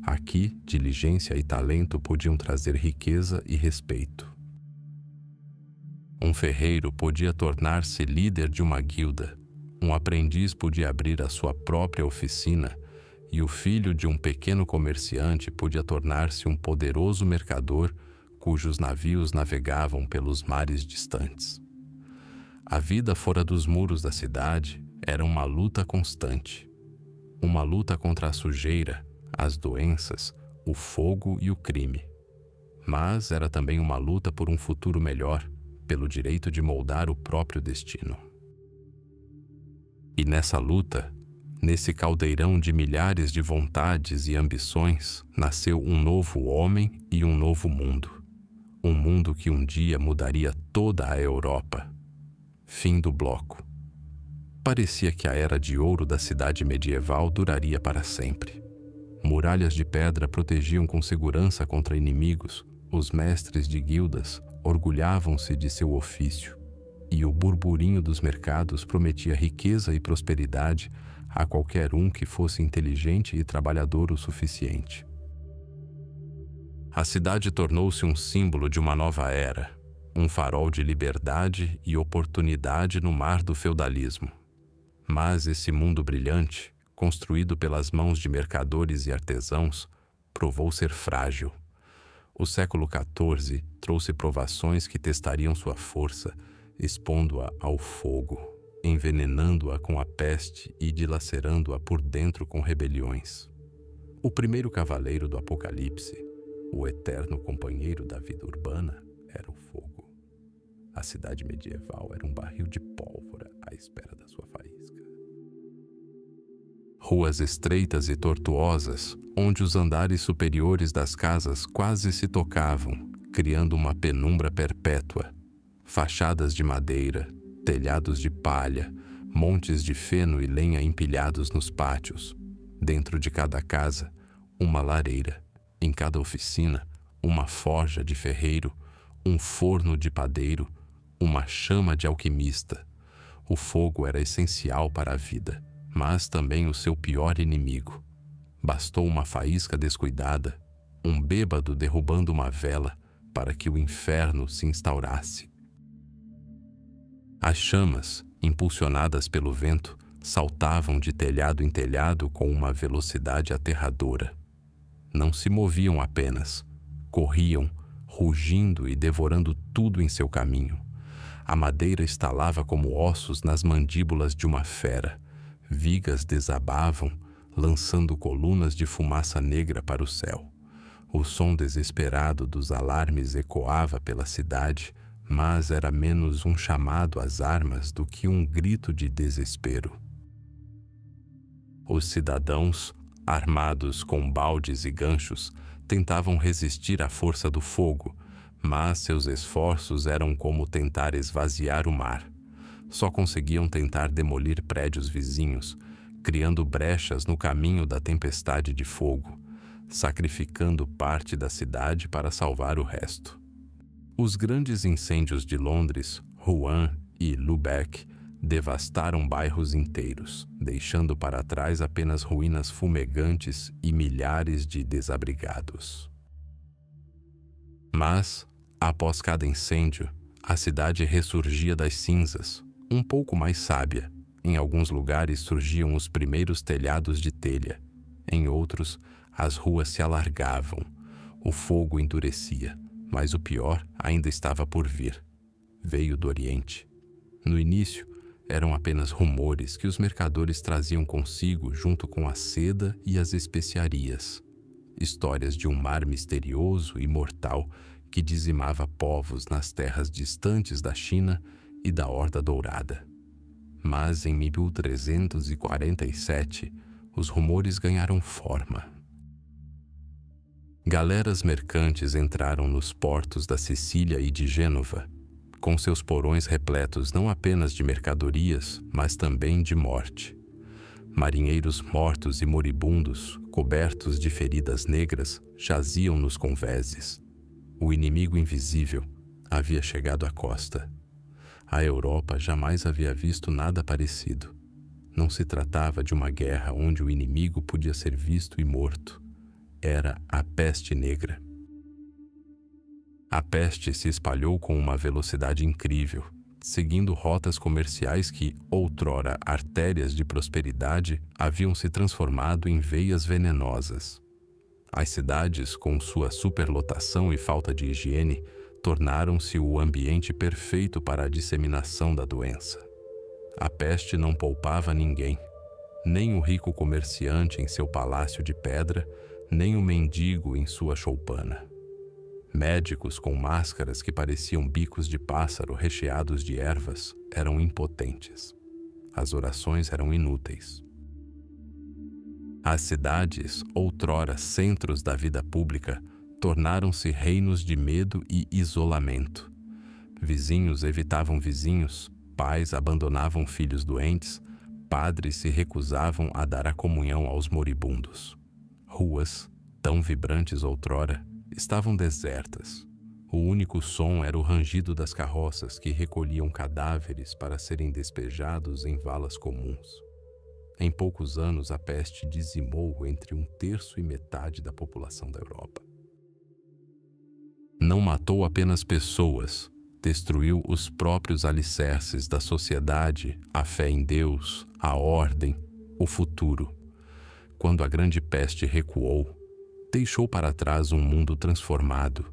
A: Aqui, diligência e talento podiam trazer riqueza e respeito. Um ferreiro podia tornar-se líder de uma guilda. Um aprendiz podia abrir a sua própria oficina e o filho de um pequeno comerciante podia tornar-se um poderoso mercador cujos navios navegavam pelos mares distantes. A vida fora dos muros da cidade era uma luta constante. Uma luta contra a sujeira, as doenças, o fogo e o crime. Mas era também uma luta por um futuro melhor, pelo direito de moldar o próprio destino. E nessa luta, nesse caldeirão de milhares de vontades e ambições, nasceu um novo homem e um novo mundo. Um mundo que um dia mudaria toda a Europa. Fim do bloco. Parecia que a era de ouro da cidade medieval duraria para sempre. Muralhas de pedra protegiam com segurança contra inimigos, os mestres de guildas, orgulhavam-se de seu ofício, e o burburinho dos mercados prometia riqueza e prosperidade a qualquer um que fosse inteligente e trabalhador o suficiente. A cidade tornou-se um símbolo de uma nova era, um farol de liberdade e oportunidade no mar do feudalismo. Mas esse mundo brilhante, construído pelas mãos de mercadores e artesãos, provou ser frágil. O século XIV trouxe provações que testariam sua força, expondo-a ao fogo, envenenando-a com a peste e dilacerando-a por dentro com rebeliões. O primeiro cavaleiro do Apocalipse, o eterno companheiro da vida urbana, era o fogo. A cidade medieval era um barril de pólvora à espera da sua faísca. Ruas estreitas e tortuosas, onde os andares superiores das casas quase se tocavam, criando uma penumbra perpétua. Fachadas de madeira, telhados de palha, montes de feno e lenha empilhados nos pátios. Dentro de cada casa, uma lareira. Em cada oficina, uma forja de ferreiro, um forno de padeiro, uma chama de alquimista. O fogo era essencial para a vida, mas também o seu pior inimigo. Bastou uma faísca descuidada, um bêbado derrubando uma vela, para que o inferno se instaurasse. As chamas, impulsionadas pelo vento, saltavam de telhado em telhado com uma velocidade aterradora. Não se moviam apenas, corriam, rugindo e devorando tudo em seu caminho. A madeira estalava como ossos nas mandíbulas de uma fera. Vigas desabavam, lançando colunas de fumaça negra para o céu. O som desesperado dos alarmes ecoava pela cidade, mas era menos um chamado às armas do que um grito de desespero. Os cidadãos, armados com baldes e ganchos, tentavam resistir à força do fogo, mas seus esforços eram como tentar esvaziar o mar. Só conseguiam tentar demolir prédios vizinhos, criando brechas no caminho da tempestade de fogo, sacrificando parte da cidade para salvar o resto. Os grandes incêndios de Londres, Rouen e Lubeck devastaram bairros inteiros, deixando para trás apenas ruínas fumegantes e milhares de desabrigados. Mas, após cada incêndio, a cidade ressurgia das cinzas, um pouco mais sábia. Em alguns lugares surgiam os primeiros telhados de telha. Em outros, as ruas se alargavam. O fogo endurecia, mas o pior ainda estava por vir. Veio do Oriente. No início, eram apenas rumores que os mercadores traziam consigo junto com a seda e as especiarias. Histórias de um mar misterioso e mortal que dizimava povos nas terras distantes da China e da Horda Dourada. Mas em 1347, os rumores ganharam forma. Galeras mercantes entraram nos portos da Sicília e de Gênova, com seus porões repletos não apenas de mercadorias, mas também de morte. Marinheiros mortos e moribundos, cobertos de feridas negras, jaziam nos convéses. O inimigo invisível havia chegado à costa. A Europa jamais havia visto nada parecido. Não se tratava de uma guerra onde o inimigo podia ser visto e morto. Era a peste negra. A peste se espalhou com uma velocidade incrível, seguindo rotas comerciais que, outrora artérias de prosperidade, haviam se transformado em veias venenosas. As cidades, com sua superlotação e falta de higiene, tornaram-se o ambiente perfeito para a disseminação da doença. A peste não poupava ninguém, nem o rico comerciante em seu palácio de pedra, nem o mendigo em sua choupana. Médicos com máscaras que pareciam bicos de pássaro recheados de ervas eram impotentes. As orações eram inúteis. As cidades, outrora centros da vida pública, tornaram-se reinos de medo e isolamento. Vizinhos evitavam vizinhos, pais abandonavam filhos doentes, padres se recusavam a dar a comunhão aos moribundos. Ruas, tão vibrantes outrora, estavam desertas. O único som era o rangido das carroças que recolhiam cadáveres para serem despejados em valas comuns. Em poucos anos, a peste dizimou entre 1/3 e metade da população da Europa. Não matou apenas pessoas, destruiu os próprios alicerces da sociedade, a fé em Deus, a ordem, o futuro. Quando a grande peste recuou, deixou para trás um mundo transformado,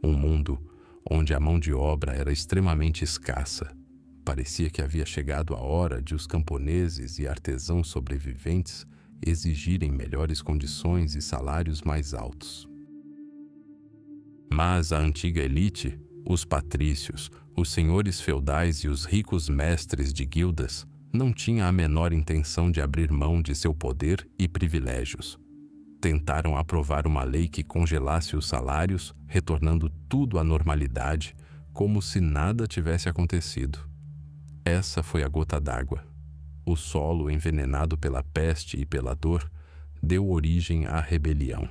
A: um mundo onde a mão de obra era extremamente escassa. Parecia que havia chegado a hora de os camponeses e artesãos sobreviventes exigirem melhores condições e salários mais altos. Mas a antiga elite, os patrícios, os senhores feudais e os ricos mestres de guildas, não tinha a menor intenção de abrir mão de seu poder e privilégios. Tentaram aprovar uma lei que congelasse os salários, retornando tudo à normalidade, como se nada tivesse acontecido. Essa foi a gota d'água. O solo, envenenado pela peste e pela dor, deu origem à rebelião.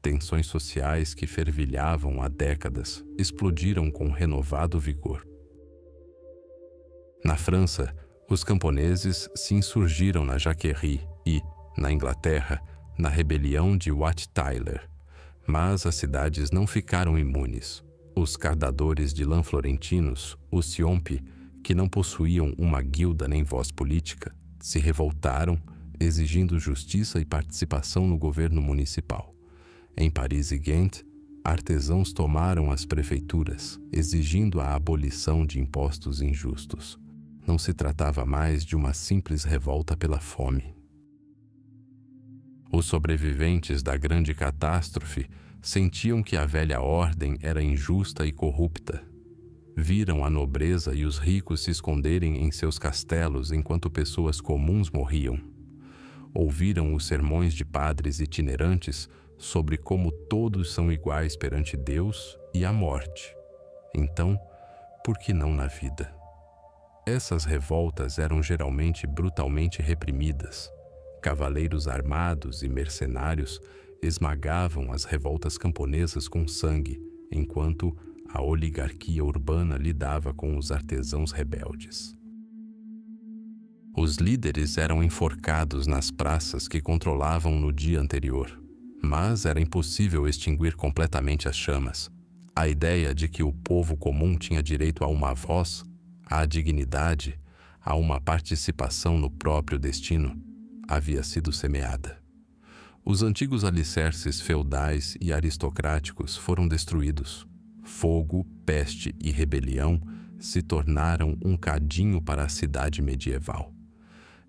A: Tensões sociais que fervilhavam há décadas explodiram com renovado vigor. Na França, os camponeses se insurgiram na Jacquerie e, na Inglaterra, na rebelião de Wat Tyler. Mas as cidades não ficaram imunes. Os cardadores de lã florentinos, os Ciompi, que não possuíam uma guilda nem voz política, se revoltaram, exigindo justiça e participação no governo municipal. Em Paris e Ghent, artesãos tomaram as prefeituras, exigindo a abolição de impostos injustos. Não se tratava mais de uma simples revolta pela fome. Os sobreviventes da grande catástrofe sentiam que a velha ordem era injusta e corrupta. Viram a nobreza e os ricos se esconderem em seus castelos enquanto pessoas comuns morriam. Ouviram os sermões de padres itinerantes sobre como todos são iguais perante Deus e a morte. Então, por que não na vida? Essas revoltas eram geralmente brutalmente reprimidas. Cavaleiros armados e mercenários esmagavam as revoltas camponesas com sangue, enquanto a oligarquia urbana lidava com os artesãos rebeldes. Os líderes eram enforcados nas praças que controlavam no dia anterior, mas era impossível extinguir completamente as chamas. A ideia de que o povo comum tinha direito a uma voz, à dignidade, a uma participação no próprio destino, havia sido semeada. Os antigos alicerces feudais e aristocráticos foram destruídos. Fogo, peste e rebelião se tornaram um cadinho para a cidade medieval.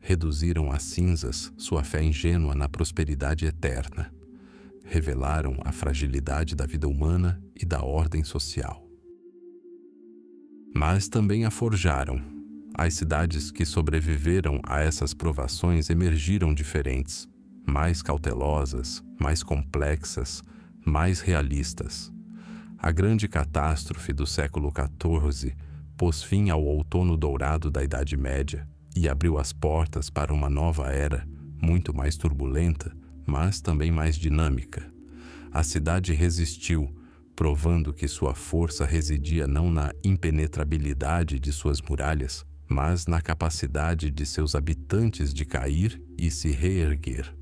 A: Reduziram a cinzas sua fé ingênua na prosperidade eterna. Revelaram a fragilidade da vida humana e da ordem social. Mas também a forjaram. As cidades que sobreviveram a essas provações emergiram diferentes, mais cautelosas, mais complexas, mais realistas. A grande catástrofe do século XIV pôs fim ao outono dourado da Idade Média e abriu as portas para uma nova era, muito mais turbulenta, mas também mais dinâmica. A cidade resistiu, provando que sua força residia não na impenetrabilidade de suas muralhas, mas na capacidade de seus habitantes de cair e se reerguer.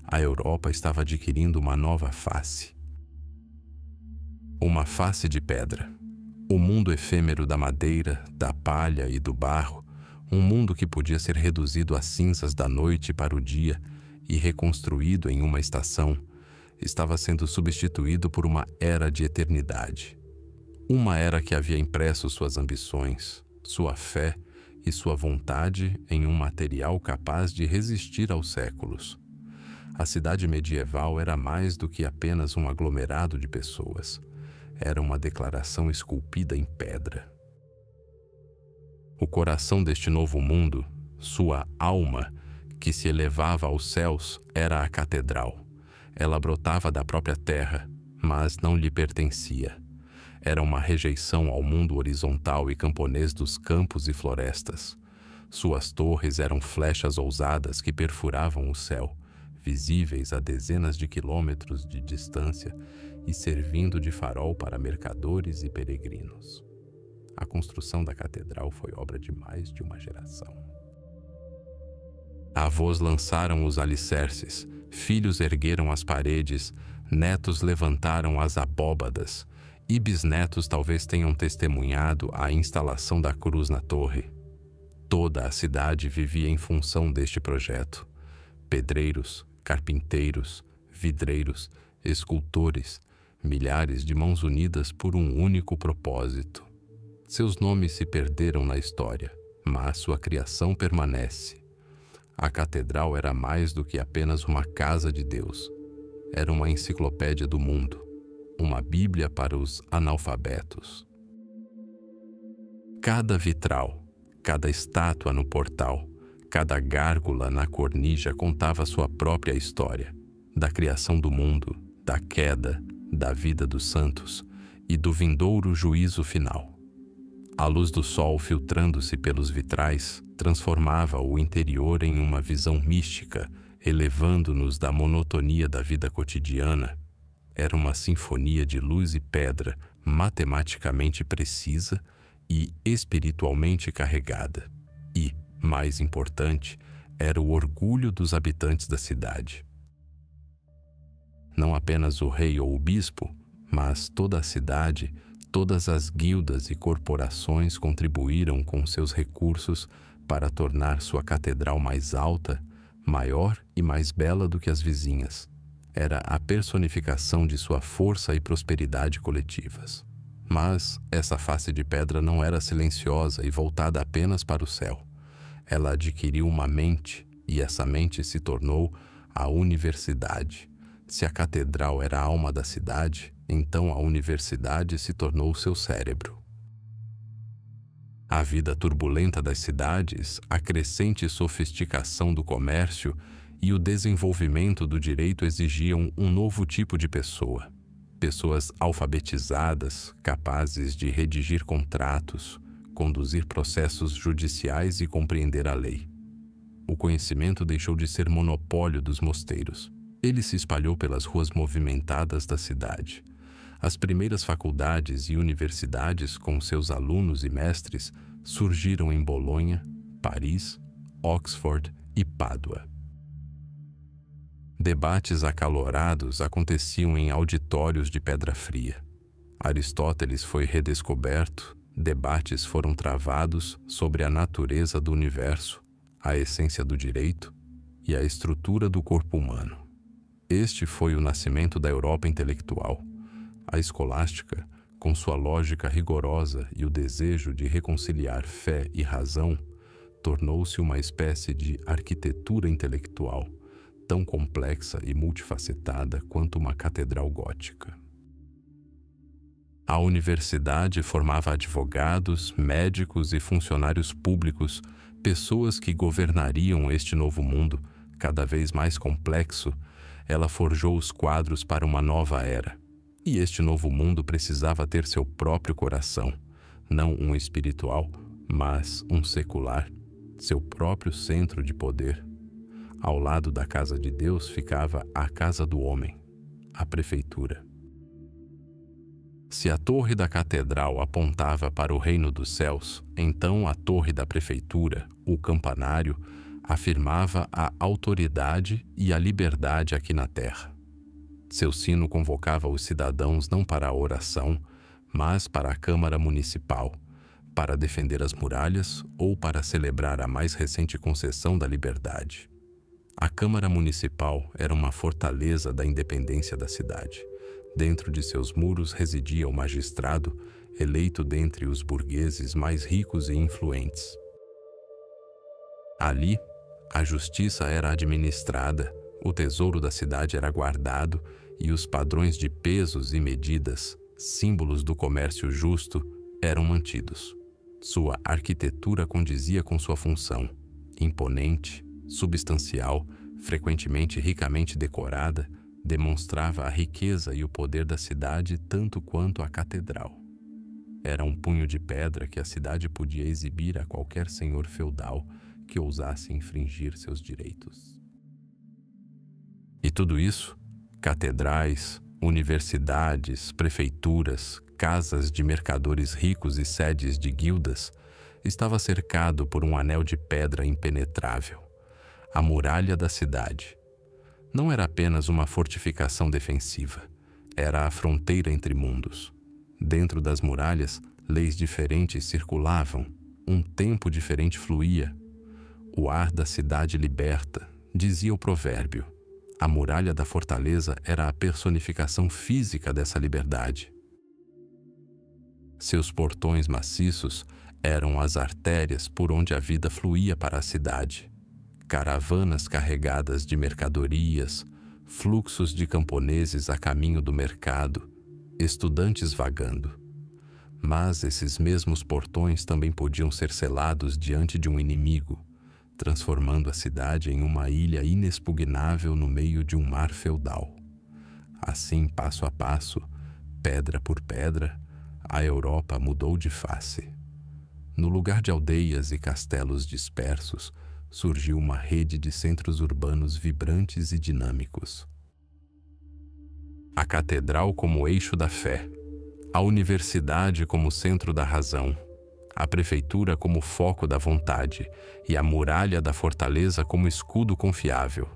A: A Europa estava adquirindo uma nova face. Uma face de pedra. O mundo efêmero da madeira, da palha e do barro, um mundo que podia ser reduzido às cinzas da noite para o dia e reconstruído em uma estação, estava sendo substituído por uma era de eternidade. Uma era que havia impresso suas ambições, sua fé e sua vontade em um material capaz de resistir aos séculos. A cidade medieval era mais do que apenas um aglomerado de pessoas. Era uma declaração esculpida em pedra. O coração deste novo mundo, sua alma, que se elevava aos céus, era a catedral. Ela brotava da própria terra, mas não lhe pertencia. Era uma rejeição ao mundo horizontal e camponês dos campos e florestas. Suas torres eram flechas ousadas que perfuravam o céu, visíveis a dezenas de quilômetros de distância e servindo de farol para mercadores e peregrinos. A construção da catedral foi obra de mais de uma geração. Avós lançaram os alicerces, filhos ergueram as paredes, netos levantaram as abóbadas, e bisnetos talvez tenham testemunhado a instalação da cruz na torre. Toda a cidade vivia em função deste projeto. Pedreiros, carpinteiros, vidreiros, escultores, milhares de mãos unidas por um único propósito. Seus nomes se perderam na história, mas sua criação permanece. A catedral era mais do que apenas uma casa de Deus. Era uma enciclopédia do mundo, uma Bíblia para os analfabetos. Cada vitral, cada estátua no portal, cada gárgula na cornija contava sua própria história, da criação do mundo, da queda, da vida dos santos e do vindouro juízo final. A luz do sol, filtrando-se pelos vitrais, transformava o interior em uma visão mística, elevando-nos da monotonia da vida cotidiana. Era uma sinfonia de luz e pedra, matematicamente precisa e espiritualmente carregada. E, mais importante, era o orgulho dos habitantes da cidade. Não apenas o rei ou o bispo, mas toda a cidade, todas as guildas e corporações contribuíram com seus recursos para tornar sua catedral mais alta, maior e mais bela do que as vizinhas. Era a personificação de sua força e prosperidade coletivas. Mas essa face de pedra não era silenciosa e voltada apenas para o céu. Ela adquiriu uma mente, e essa mente se tornou a universidade. Se a catedral era a alma da cidade, então a universidade se tornou seu cérebro. A vida turbulenta das cidades, a crescente sofisticação do comércio e o desenvolvimento do direito exigiam um novo tipo de pessoa. Pessoas alfabetizadas, capazes de redigir contratos, conduzir processos judiciais e compreender a lei. O conhecimento deixou de ser monopólio dos mosteiros. Ele se espalhou pelas ruas movimentadas da cidade. As primeiras faculdades e universidades, com seus alunos e mestres, surgiram em Bolonha, Paris, Oxford e Pádua. Debates acalorados aconteciam em auditórios de pedra fria. Aristóteles foi redescoberto, debates foram travados sobre a natureza do universo, a essência do direito e a estrutura do corpo humano. Este foi o nascimento da Europa intelectual. A escolástica, com sua lógica rigorosa e o desejo de reconciliar fé e razão, tornou-se uma espécie de arquitetura intelectual, tão complexa e multifacetada quanto uma catedral gótica. A universidade formava advogados, médicos e funcionários públicos, pessoas que governariam este novo mundo, cada vez mais complexo. Ela forjou os quadros para uma nova era. E este novo mundo precisava ter seu próprio coração, não um espiritual, mas um secular, seu próprio centro de poder. Ao lado da casa de Deus ficava a casa do homem, a prefeitura. Se a torre da catedral apontava para o reino dos céus, então a torre da prefeitura, o campanário, afirmava a autoridade e a liberdade aqui na terra. Seu sino convocava os cidadãos não para a oração, mas para a Câmara Municipal, para defender as muralhas ou para celebrar a mais recente concessão da liberdade. A Câmara Municipal era uma fortaleza da independência da cidade. Dentro de seus muros residia o magistrado, eleito dentre os burgueses mais ricos e influentes. Ali, a justiça era administrada, o tesouro da cidade era guardado e os padrões de pesos e medidas, símbolos do comércio justo, eram mantidos. Sua arquitetura condizia com sua função, imponente, substancial, frequentemente ricamente decorada, demonstrava a riqueza e o poder da cidade tanto quanto a catedral. Era um punho de pedra que a cidade podia exibir a qualquer senhor feudal que ousasse infringir seus direitos. E tudo isso, catedrais, universidades, prefeituras, casas de mercadores ricos e sedes de guildas, estava cercado por um anel de pedra impenetrável, a muralha da cidade. Não era apenas uma fortificação defensiva, era a fronteira entre mundos. Dentro das muralhas, leis diferentes circulavam, um tempo diferente fluía. O ar da cidade liberta, dizia o provérbio. A muralha da fortaleza era a personificação física dessa liberdade. Seus portões maciços eram as artérias por onde a vida fluía para a cidade. Caravanas carregadas de mercadorias, fluxos de camponeses a caminho do mercado, estudantes vagando. Mas esses mesmos portões também podiam ser selados diante de um inimigo, transformando a cidade em uma ilha inexpugnável no meio de um mar feudal. Assim, passo a passo, pedra por pedra, a Europa mudou de face. No lugar de aldeias e castelos dispersos, surgiu uma rede de centros urbanos vibrantes e dinâmicos. A catedral como eixo da fé, a universidade como centro da razão, a prefeitura como foco da vontade e a muralha da fortaleza como escudo confiável.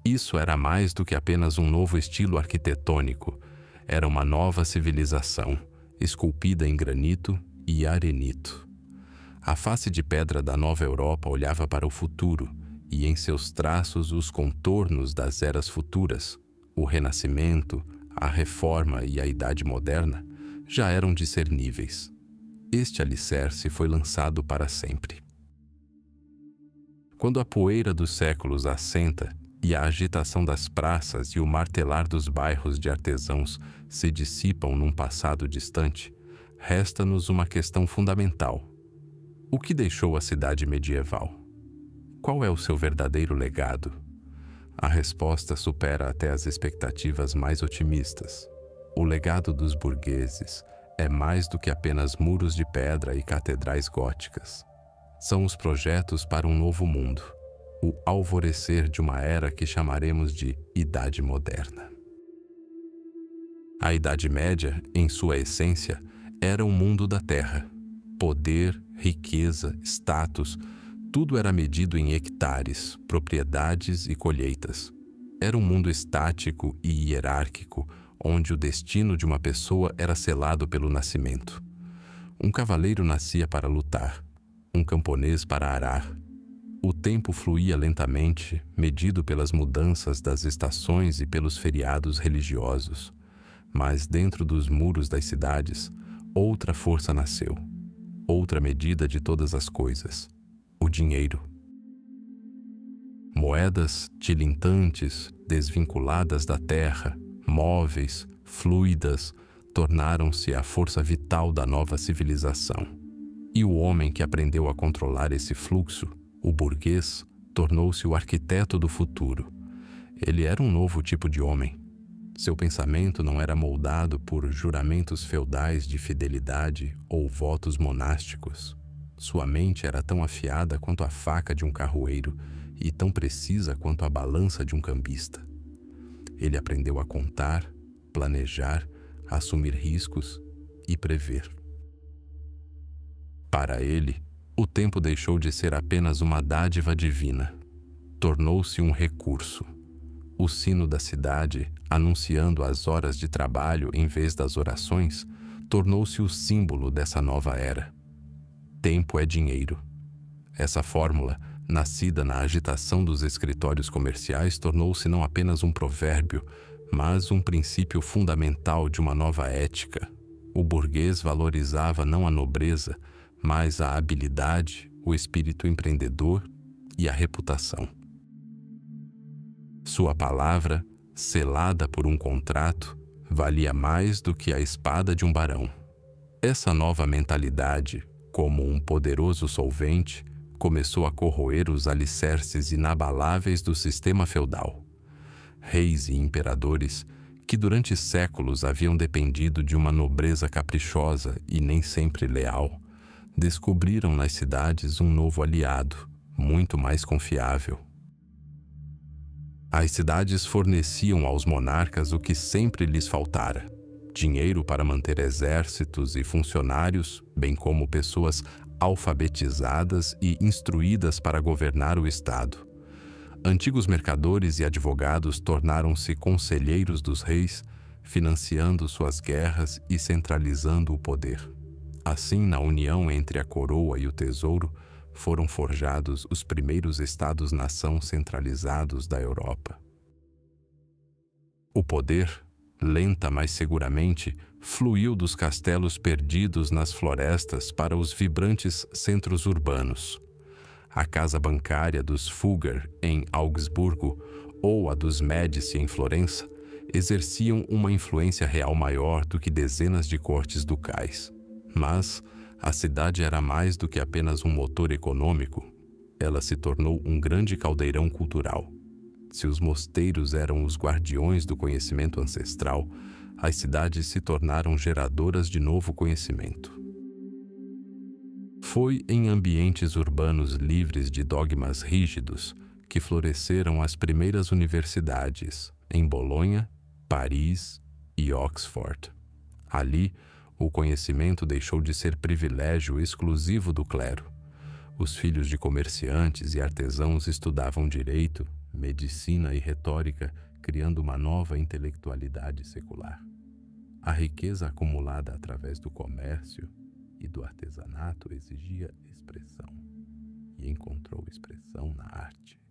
A: Isso era mais do que apenas um novo estilo arquitetônico, era uma nova civilização, esculpida em granito e arenito. A face de pedra da nova Europa olhava para o futuro e em seus traços os contornos das eras futuras, o Renascimento, a Reforma e a Idade Moderna, já eram discerníveis. Este alicerce foi lançado para sempre. Quando a poeira dos séculos assenta e a agitação das praças e o martelar dos bairros de artesãos se dissipam num passado distante, resta-nos uma questão fundamental. O que deixou a cidade medieval? Qual é o seu verdadeiro legado? A resposta supera até as expectativas mais otimistas. O legado dos burgueses é mais do que apenas muros de pedra e catedrais góticas. São os projetos para um novo mundo, o alvorecer de uma era que chamaremos de Idade Moderna. A Idade Média, em sua essência, era um mundo da terra. Poder, riqueza, status, tudo era medido em hectares, propriedades e colheitas. Era um mundo estático e hierárquico, onde o destino de uma pessoa era selado pelo nascimento. Um cavaleiro nascia para lutar, um camponês para arar. O tempo fluía lentamente, medido pelas mudanças das estações e pelos feriados religiosos. Mas dentro dos muros das cidades, outra força nasceu, outra medida de todas as coisas, o dinheiro. Moedas tilintantes, desvinculadas da terra, móveis, fluidas, tornaram-se a força vital da nova civilização. E o homem que aprendeu a controlar esse fluxo, o burguês, tornou-se o arquiteto do futuro. Ele era um novo tipo de homem. Seu pensamento não era moldado por juramentos feudais de fidelidade ou votos monásticos. Sua mente era tão afiada quanto a faca de um carroeiro e tão precisa quanto a balança de um cambista. Ele aprendeu a contar, planejar, assumir riscos e prever. Para ele, o tempo deixou de ser apenas uma dádiva divina. Tornou-se um recurso. O sino da cidade, anunciando as horas de trabalho em vez das orações, tornou-se o símbolo dessa nova era. Tempo é dinheiro. Essa fórmula, nascida na agitação dos escritórios comerciais, tornou-se não apenas um provérbio, mas um princípio fundamental de uma nova ética. O burguês valorizava não a nobreza, mas a habilidade, o espírito empreendedor e a reputação. Sua palavra, selada por um contrato, valia mais do que a espada de um barão. Essa nova mentalidade, como um poderoso solvente, começou a corroer os alicerces inabaláveis do sistema feudal. Reis e imperadores, que durante séculos haviam dependido de uma nobreza caprichosa e nem sempre leal, descobriram nas cidades um novo aliado, muito mais confiável. As cidades forneciam aos monarcas o que sempre lhes faltara: dinheiro para manter exércitos e funcionários, bem como pessoas alfabetizadas e instruídas para governar o Estado. Antigos mercadores e advogados tornaram-se conselheiros dos reis, financiando suas guerras e centralizando o poder. Assim, na união entre a coroa e o tesouro, foram forjados os primeiros estados-nação centralizados da Europa. O poder, lenta mas seguramente, fluiu dos castelos perdidos nas florestas para os vibrantes centros urbanos. A casa bancária dos Fugger, em Augsburgo, ou a dos Médici, em Florença, exerciam uma influência real maior do que dezenas de cortes ducais. Mas a cidade era mais do que apenas um motor econômico. Ela se tornou um grande caldeirão cultural. Se os mosteiros eram os guardiões do conhecimento ancestral, as cidades se tornaram geradoras de novo conhecimento. Foi em ambientes urbanos livres de dogmas rígidos que floresceram as primeiras universidades, em Bolonha, Paris e Oxford. Ali, o conhecimento deixou de ser privilégio exclusivo do clero. Os filhos de comerciantes e artesãos estudavam direito, medicina e retórica, criando uma nova intelectualidade secular. A riqueza acumulada através do comércio e do artesanato exigia expressão, e encontrou expressão na arte.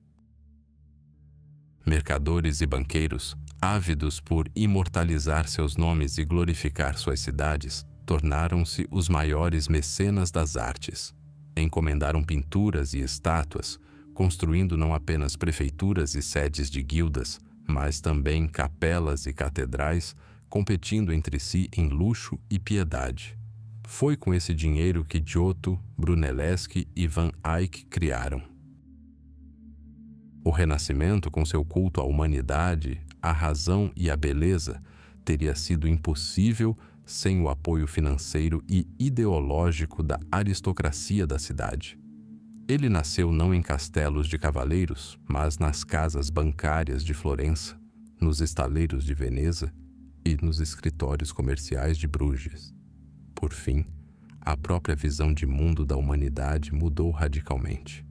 A: Mercadores e banqueiros, ávidos por imortalizar seus nomes e glorificar suas cidades, tornaram-se os maiores mecenas das artes. Encomendaram pinturas e estátuas, construindo não apenas prefeituras e sedes de guildas, mas também capelas e catedrais, competindo entre si em luxo e piedade. Foi com esse dinheiro que Giotto, Brunelleschi e Van Eyck criaram. O Renascimento, com seu culto à humanidade, à razão e à beleza, teria sido impossível sem o apoio financeiro e ideológico da aristocracia da cidade. Ele nasceu não em castelos de cavaleiros, mas nas casas bancárias de Florença, nos estaleiros de Veneza e nos escritórios comerciais de Bruges. Por fim, a própria visão de mundo da humanidade mudou radicalmente.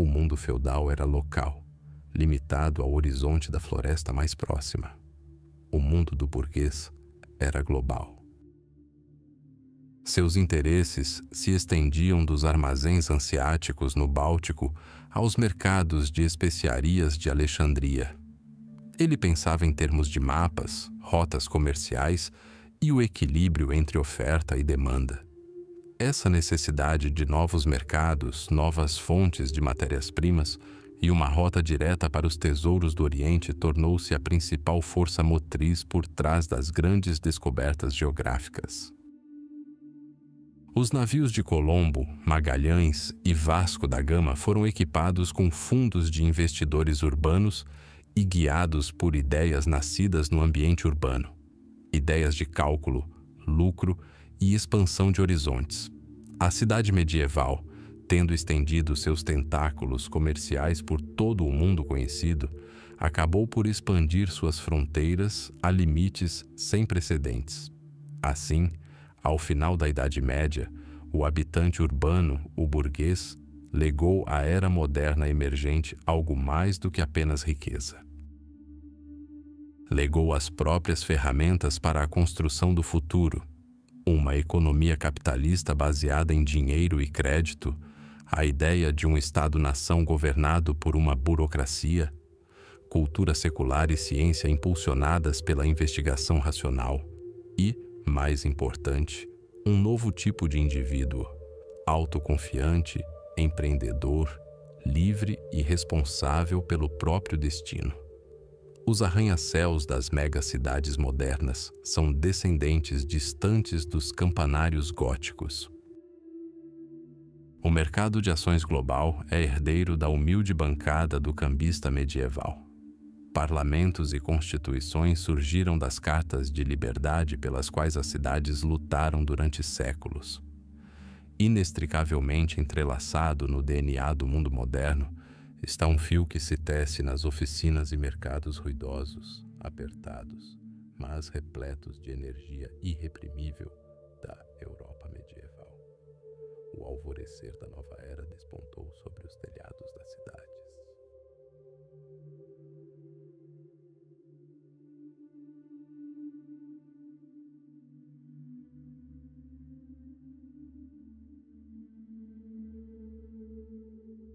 A: O mundo feudal era local, limitado ao horizonte da floresta mais próxima. O mundo do burguês era global. Seus interesses se estendiam dos armazéns hanseáticos no Báltico aos mercados de especiarias de Alexandria. Ele pensava em termos de mapas, rotas comerciais e o equilíbrio entre oferta e demanda. Essa necessidade de novos mercados, novas fontes de matérias-primas e uma rota direta para os tesouros do Oriente tornou-se a principal força motriz por trás das grandes descobertas geográficas. Os navios de Colombo, Magalhães e Vasco da Gama foram equipados com fundos de investidores urbanos e guiados por ideias nascidas no ambiente urbano. Ideias de cálculo, lucro e expansão de horizontes. A cidade medieval, tendo estendido seus tentáculos comerciais por todo o mundo conhecido, acabou por expandir suas fronteiras a limites sem precedentes. Assim, ao final da Idade Média, o habitante urbano, o burguês, legou à era moderna emergente algo mais do que apenas riqueza. Legou as próprias ferramentas para a construção do futuro, uma economia capitalista baseada em dinheiro e crédito, a ideia de um Estado-nação governado por uma burocracia, cultura secular e ciência impulsionadas pela investigação racional e, mais importante, um novo tipo de indivíduo, autoconfiante, empreendedor, livre e responsável pelo próprio destino. Os arranha-céus das megacidades modernas são descendentes distantes dos campanários góticos. O mercado de ações global é herdeiro da humilde bancada do cambista medieval. Parlamentos e constituições surgiram das cartas de liberdade pelas quais as cidades lutaram durante séculos. Inextricavelmente entrelaçado no DNA do mundo moderno, Está um fio que se tece nas oficinas e mercados ruidosos, apertados, mas repletos de energia irreprimível da Europa medieval. O alvorecer da nova era despontou sobre os